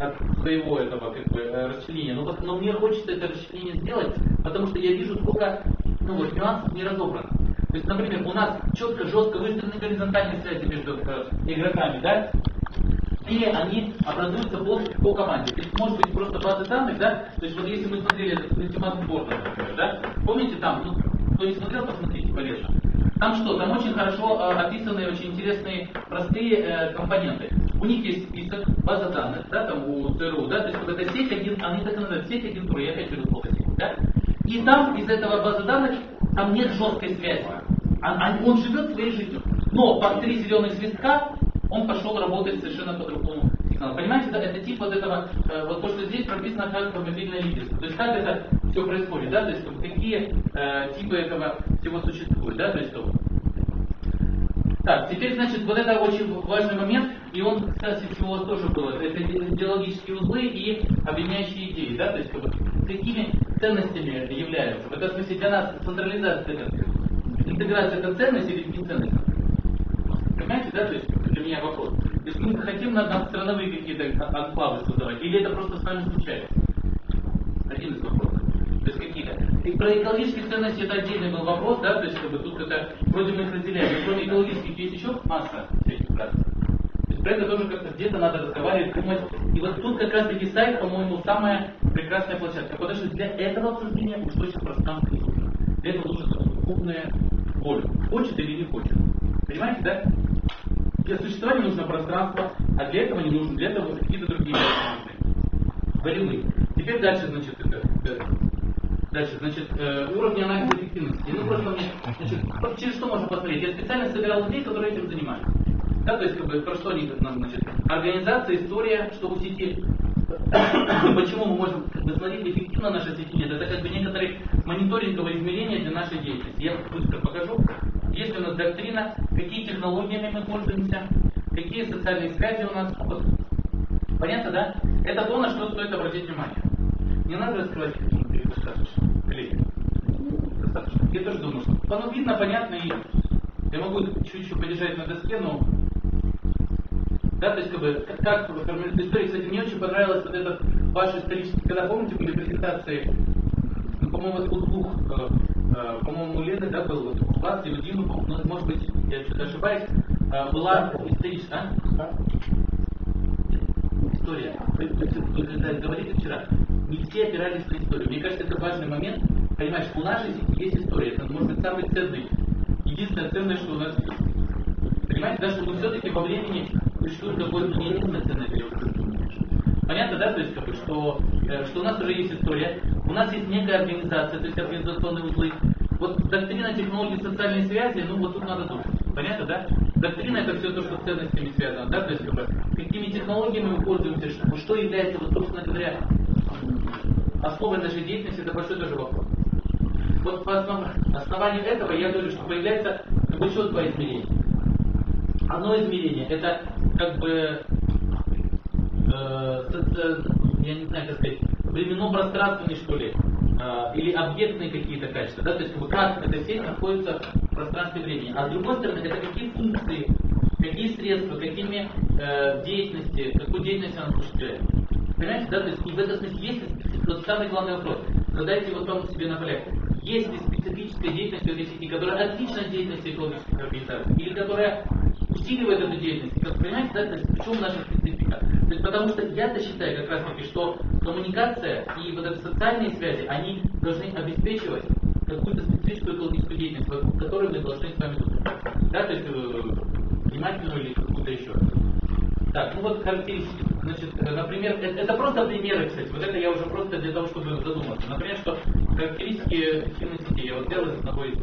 от своего этого как бы расчленения, но мне хочется это расчленение сделать, потому что я вижу, сколько нюансов не разобрано. То есть, например, у нас четко, жестко выстроены горизонтальные связи между игроками, да? И они образуются по команде. То есть, может быть, просто базы данных, да? То есть, вот если мы смотрели ультиматум борда, например, да? Помните там, кто не смотрел, посмотрите, полезно. Там что? Там очень хорошо описаны очень интересные, простые компоненты. У них есть список, база данных, да, там у ЦРУ, да, то есть вот эта сеть, они так и называют, сеть агентуры, я опять беру слово сеть, да? И там из этого базы данных, там нет жесткой связи. Он живет своей жизнью. Но по 3 зеленых свистка он пошел работать совершенно по другому сигналу. Понимаете, да, это тип вот этого, вот то, что здесь прописано как мобильное лидерство. То есть как это все происходит, да, то есть какие типы этого всего существуют, да, то есть что. Так, теперь, значит, вот это очень важный момент, и он, кстати, у вас тоже было, это идеологические узлы и объединяющие идеи, да, то есть какими ценностями являются. В этом смысле для нас централизация, интеграция это ценность или не ценность? Понимаете, да, то есть для меня вопрос. То есть мы хотим надстрановые какие-то анклавы создавать, или это просто с нами случается? Один из вопросов. То есть какие-то. И про экологические ценности это отдельный был вопрос, да, то есть как бы тут это, вроде мы их разделяем, но кроме экологических есть еще масса всяких практик. То есть про это тоже как-то где-то надо разговаривать, думать. И вот тут как раз таки сайт, по-моему, самая прекрасная площадка. Потому что для этого обсуждения уж точно пространство не нужно. Для этого нужна умная воля. Хочет или не хочет. Понимаете, да? Для существования нужно пространство, а для этого не нужно, для этого какие-то другие пространства. Болевые. Теперь дальше, значит, уровни анализа эффективности. Ну просто мне, значит, через что можно посмотреть? Я специально собирал людей, которые этим занимаются. Да, то есть, как бы, про что они нам, значит, организация, история, что у сети, почему мы можем, как бы, смотреть, эффективно наша сеть нет. Это как бы некоторые мониторинговые измерения для нашей деятельности. Я быстро покажу. Есть у нас доктрина, какие технологиями мы пользуемся, какие социальные связи у нас. Вот. Понятно, да? Это то, на что стоит обратить внимание. Не надо раскрывать, достаточно. Коллеги. Достаточно. Я тоже думаю, что оно видно, понятно, и я могу чуть-чуть подержать на доске, но... Да, то есть, как бы, как формируется история. Кстати, мне очень понравилось вот этот ваш исторический, когда, помните, были презентации, ну, по-моему, у двух, по-моему, у Лены, да, был вот, класс, и у Димы, ну, может быть, я что-то ошибаюсь, была историческая, история. Вы говорите вчера, не все опирались на историю. Мне кажется, это важный момент. Понимаешь, у нашей сети есть история. Это может быть самый ценный, единственное ценное, что у нас есть. Понимаете, да, что мы все-таки по времени существует какое-то не единственное ценное период. Понятно, да, то есть, как бы, что у нас уже есть история, у нас есть некая организация, то есть организационные узлы. Вот доктрина технологий социальной связи, ну вот тут надо думать. Понятно, да? Доктрина это все то, что с ценностями связано, да, то есть, как бы, какими технологиями мы пользуемся, что является, вот, собственно говоря, основой нашей деятельности, это большой тоже вопрос. Вот по основанию этого я говорю, что появляется как бы еще два измерения. Одно измерение это как бы я не знаю, как сказать, временно-пространственные, что ли, или объектные какие-то качества, да, то есть как эта сеть находится в пространстве времени. А с другой стороны, это какие функции, какие средства, какими какую деятельность она осуществляет. Понимаете, да, то есть и в этом смысле есть тот самый главный вопрос. Задайте вот вам себе на полях. Есть ли специфическая деятельность в этой сети, которая отлична от деятельности экологических организаций, или которая усиливает эту деятельность. Как понимаете, да, то есть в чем наша специфика? То есть, потому что я-то считаю как раз таки, что коммуникация и вот эти социальные связи, они должны обеспечивать какую-то специфическую экологическую деятельность, в которой мы должны с вами выступать. Да, то есть внимательную или какую-то еще. Так, ну вот характеристики. Значит, например, это просто примеры, кстати. Вот это я уже просто для того, чтобы задуматься. Например, что характеристики эффективной сети. Я вот взял из одного из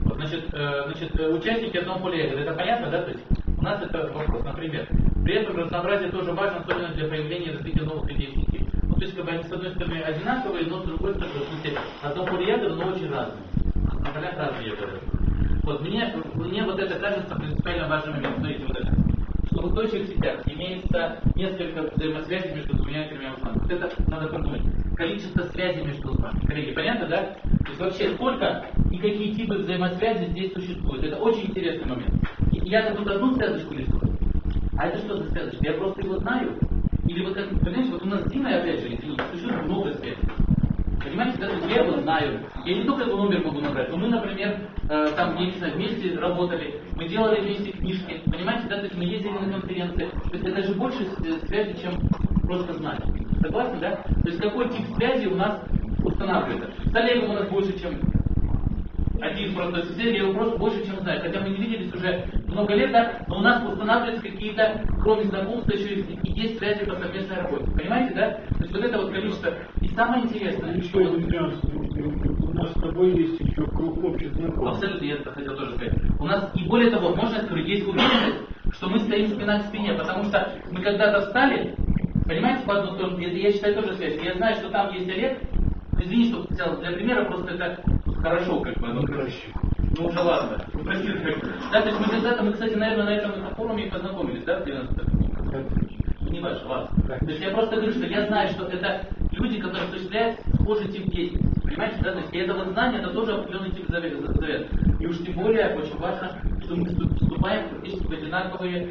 вот, значит, участники одного поля ягоды. Это понятно, да? То есть у нас это вопрос. Например, при этом разнообразие тоже важно, особенно для появления и развития новых идей в сети. Ну, то есть, как бы они с одной стороны одинаковые, но с другой стороны, в смысле, одно поле ягоды, но очень разные. На полях разные ягоды. Вот мне вот это кажется принципиально важным моментом. Смотрите, вот это. Что в устойчивых сетях имеется несколько взаимосвязей между двумя и тремя узлами. Вот это надо подумать. Количество связей между узлами. Коллеги, понятно, да? То есть вообще сколько и какие типы взаимосвязи здесь существуют. Это очень интересный момент. Я тут одну связочку рисую. А это что за связочка? Я просто его знаю? Или вот как, понимаете, вот у нас с Димой, опять же, извините, существует много связей. Понимаете, да, я его знаю. Я не только его номер могу набрать, но мы, например, там, я не знаю, вместе работали, мы делали вместе книжки, понимаете, да, то есть мы ездили на конференции. То есть это же больше связи, чем просто знать. Согласны, да? То есть какой тип связи у нас устанавливается? С Олегом у нас больше, чем один просто сосед, я его просто больше, чем знаю. Хотя мы не виделись уже много лет, да, но у нас устанавливаются какие-то, кроме знакомства, еще и есть связи по совместной работе. Понимаете, да? То есть вот это вот количество. И самое интересное, что у нас с тобой есть еще круг общих знакомых. Абсолютно, я это хотел тоже сказать. У нас, и более того, можно сказать, есть уверенность, что мы стоим спина к спине, потому что мы когда-то встали, понимаете, по одну сторону, я считаю тоже связь. Я знаю, что там есть Олег, извини, что взял для примера, просто это хорошо, как бы, ну, короче. Ну уже ладно, простите, как бы. Да, то есть мы когда-то, мы, кстати, наверное, на этом форуме и познакомились, да, в 90-х? Не важно, ладно. То есть я просто говорю, что я знаю, что это люди, которые осуществляют схожий тип деятельности. Понимаете, да? То есть и это вот знание, это тоже определенный тип завет. И уж тем более очень важно, что мы вступаем практически в одинаковые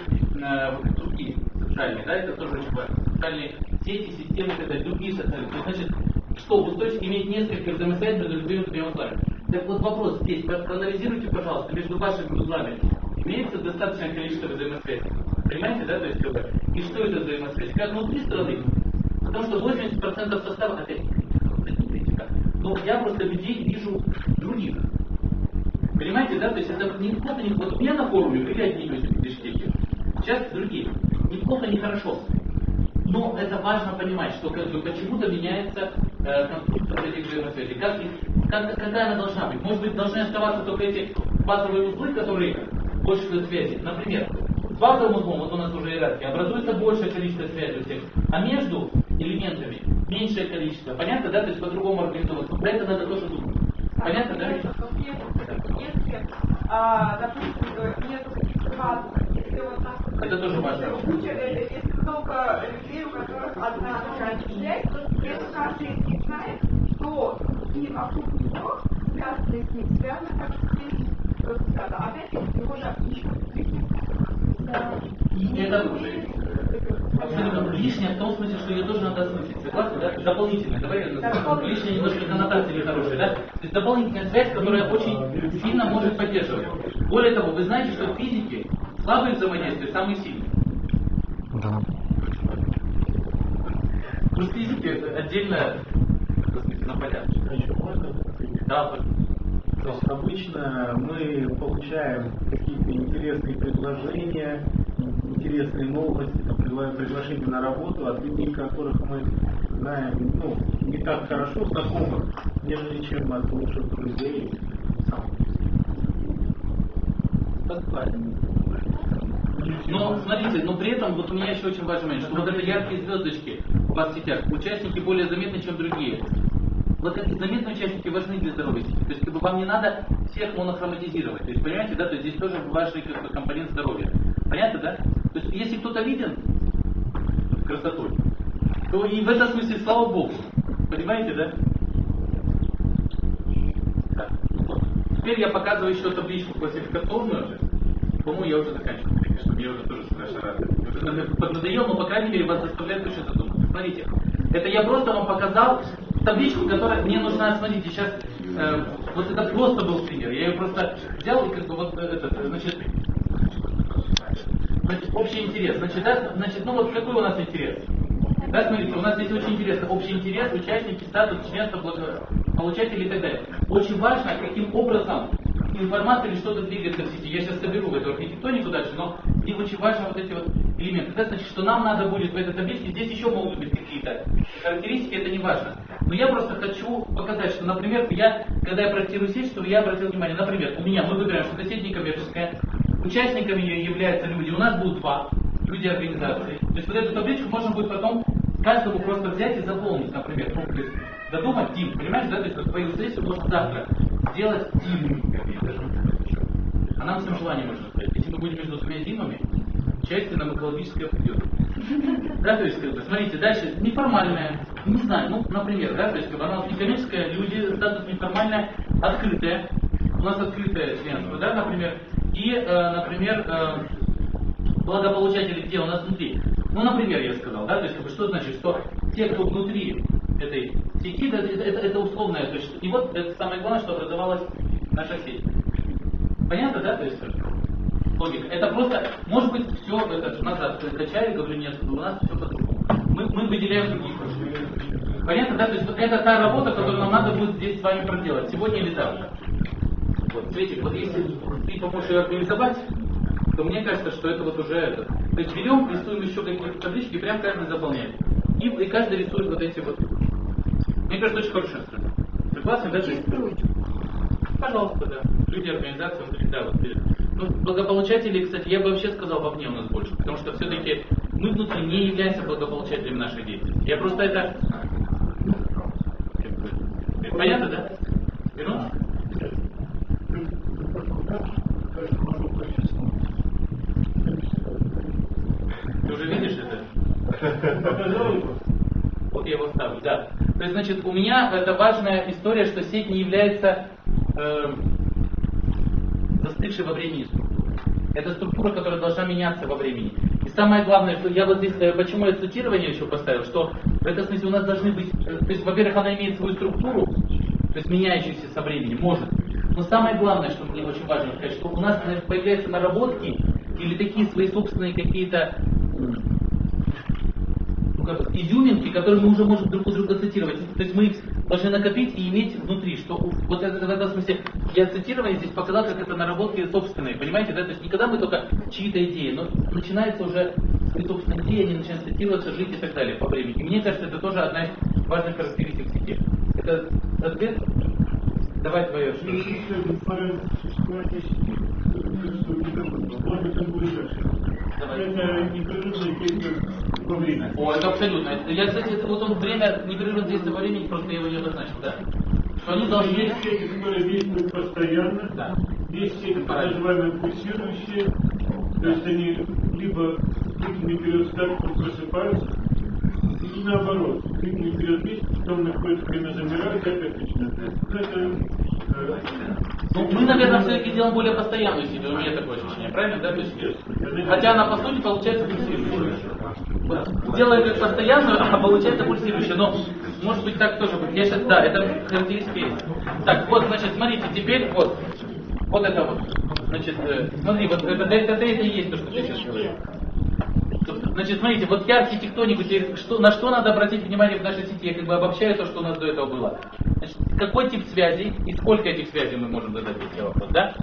круги социальные, да, это тоже очень важно. Социальные сети, системы, это другие социальные. То есть, значит, что в устойчивости иметь несколько взаимосвязей между любыми тремя узлами. Так вот вопрос здесь, проанализируйте, пожалуйста, между вашими узлами имеется достаточное количество взаимосвязей. Понимаете, да, то есть, и что это взаимосвязь? Как внутри страны, потому что 80% состава, опять, но я просто людей вижу других. Понимаете, да, то есть это неплохо, не вот у меня на форуме были одни люди в Бишкеке, сейчас другие. Неплохо, не хорошо. Но это важно понимать, что как бы почему-то меняется конструкция этих взаимосвязей. Какая она должна быть? Может быть, должны оставаться только эти базовые узлы, которые больше связи. Например, с базовым узлом, вот у нас уже иерархия, образуется большее количество связей у всех, а между элементами меньшее количество. Понятно, да? То есть по-другому организовывать. Про это надо тоже думать. Понятно, да? Если, допустим, нету каких-то баз, если вот так... Это тоже важно. Если много людей, у которых одна такая связь, это каждый из них знает, что и вокруг него связанные с ним, связаны как с опять-таки, его же И это абсолютно лишнее в том смысле, что ее тоже надо осмыслить. Согласны, да? Дополнительное. Давай лишнее немножко коннотации хорошие, да? То есть дополнительная связь, которая очень сильно может поддерживать. Более того, вы знаете, что в физике слабые взаимодействия самые сильные. Да. Просто физики отдельно на порядке. Да, То есть обычно мы получаем какие-то интересные предложения, интересные новости, там, приглашения на работу от людей, которых мы знаем, ну, не так хорошо знакомых, нежели чем от лучших друзей. Но смотрите, но при этом вот у меня еще очень важный момент, что вот это яркие звездочки у вас в сетях, участники более заметны, чем другие. Вот эти заметные участники важны для здоровья сети. То есть как бы, вам не надо всех монохроматизировать. То есть понимаете, да, то есть здесь тоже важный как бы, компонент здоровья. Понятно, да? То есть если кто-то виден красотой, то и в этом смысле слава Богу. Понимаете, да? Так. Вот. Теперь я показываю еще табличку классификационную. По-моему, я уже заканчиваю, конечно, мне уже тоже страшно рад. Уже поднадоел, но по крайней мере вас заставляет еще задуматься. Смотрите, это я просто вам показал табличку, которая мне нужна, смотрите, сейчас вот это просто был пример. Я ее просто взял и как бы вот этот, значит, общий интерес. Значит, ну вот какой у нас интерес? Да, смотрите, у нас здесь очень интересно. Общий интерес, участники, статус, членство, получатели и так далее. Очень важно, каким образом информация или что-то двигается в сети. Я сейчас соберу в эту архитектонику дальше, но мне очень важны вот эти вот элементы. Это значит, что нам надо будет в этой табличке, здесь еще могут быть какие-то характеристики, это не важно. Но я просто хочу показать, что, например, когда я проектирую сеть, чтобы я обратил внимание, например, мы выбираем, что это сеть некоммерческая, участниками ее являются люди, у нас будут два люди организации. То есть вот эту табличку можно будет потом каждому просто взять и заполнить, например. Ну, то есть додумать тим, понимаешь, да? То есть вот твою сессию можно завтра сделать тим. А нам всем желание можно сказать. Если мы будем между двумя тимами, части нам экологическое придет. Да, то есть, как бы, смотрите, дальше неформальная, не знаю, ну, например, да, то есть, как бы, она некоммерческая, люди, статус неформальная, открытая, у нас открытое членство, да, например, и, например, благополучатели где у нас внутри. Ну, например, я сказал, да, то есть, как бы, что значит, что те, кто внутри этой сети, да, это условное, то есть, и вот это самое главное, что образовалась наша сеть. Понятно, да, то есть, логика. Это просто, может быть, все это назад качали, говорю, нет, у нас все по-другому. Мы выделяем других. Понятно, да? То есть вот это та работа, которую нам надо будет здесь с вами проделать, сегодня или завтра. Вот, Светик, вот если ты поможешь ее организовать, то мне кажется, что это вот уже это. То есть берем, рисуем еще какие-то таблички, и прям каждый заполняет. И каждый рисует вот эти вот. Мне кажется, очень хороший инструмент. Согласен, да? Пожалуйста, да. Люди, организации, вот, да, вот. Ну, благополучатели, кстати, я бы вообще сказал, вовне у нас больше, потому что все-таки мы внутри не являемся благополучателями нашей деятельности. Я просто это... Понятно, да? Вернуться? Ты уже видишь это? Вот я его ставлю, да. То есть, значит, у меня это важная история, что сеть не является застывшей во времени структурой. Это структура, которая должна меняться во времени. И самое главное, что я вот здесь, почему я цитирование еще поставил, что в этом смысле у нас должны быть, то есть, во-первых, она имеет свою структуру, то есть меняющуюся со временем, может. Но самое главное, что мне очень важно сказать, что у нас появляются наработки или такие свои собственные какие-то изюминки, которые мы уже можем друг у друга цитировать. То есть мы их должны накопить и иметь внутри, что вот это в этом смысле я цитирование здесь показал, как это наработки собственные, понимаете, да? То есть никогда мы только чьи-то идеи, но начинается уже свои собственные идеи, они начинают цитироваться, жить и так далее по времени. И мне кажется, это тоже одна из важных характеристик сети. Это ответ? Давай твое. Это непрерывное действие во времени. О, это абсолютно. Я, кстати, это вот он время непрерывное действие во времени, просто я его не обозначил, да. Что они должны... Есть сети, которые действуют постоянно, да. Есть сети, так называемые пульсирующие, то есть они либо длительный период статиком просыпаются, и наоборот, длительный период есть, потом на какое-то время замирают, и опять начинают. Ну, мы, наверное, все-таки делаем более постоянную себе, у меня такое ощущение, правильно, да? То есть, хотя она, по сути, получается пульсирующая. Вот, делаем как постоянную, а получается пульсирующая. Но, может быть, так тоже будет. Я сейчас, да, это характеристика есть. Так, вот, значит, смотрите, теперь вот это вот. Значит, смотри, вот это и есть то, что ты сейчас говоришь. Значит, смотрите, вот я архитектонику, на что надо обратить внимание в нашей сети, я как бы обобщаю то, что у нас до этого было. Значит, какой тип связей и сколько этих связей мы можем задать, если вопрос, да?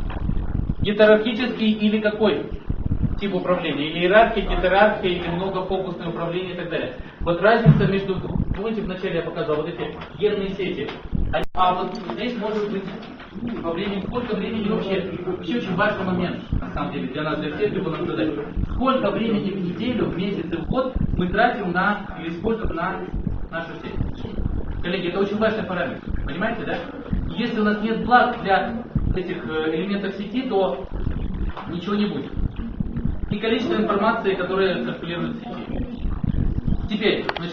Иерархический или какой тип управления? Или иерархия, гетерархия, или многофокусное управление и так далее. Вот разница между, помните, вначале я показал вот эти генные сети. А вот здесь может быть во времени, сколько времени вообще очень важный момент, на самом деле, для нас, для всех, его надо задать. Сколько времени в неделю, в месяц и в год мы тратим на, или используем на нашу сеть. Коллеги, это очень важный параметр, понимаете, да? Если у нас нет благ для этих элементов сети, то ничего не будет. И количество информации, которая циркулирует в сети. Теперь, значит,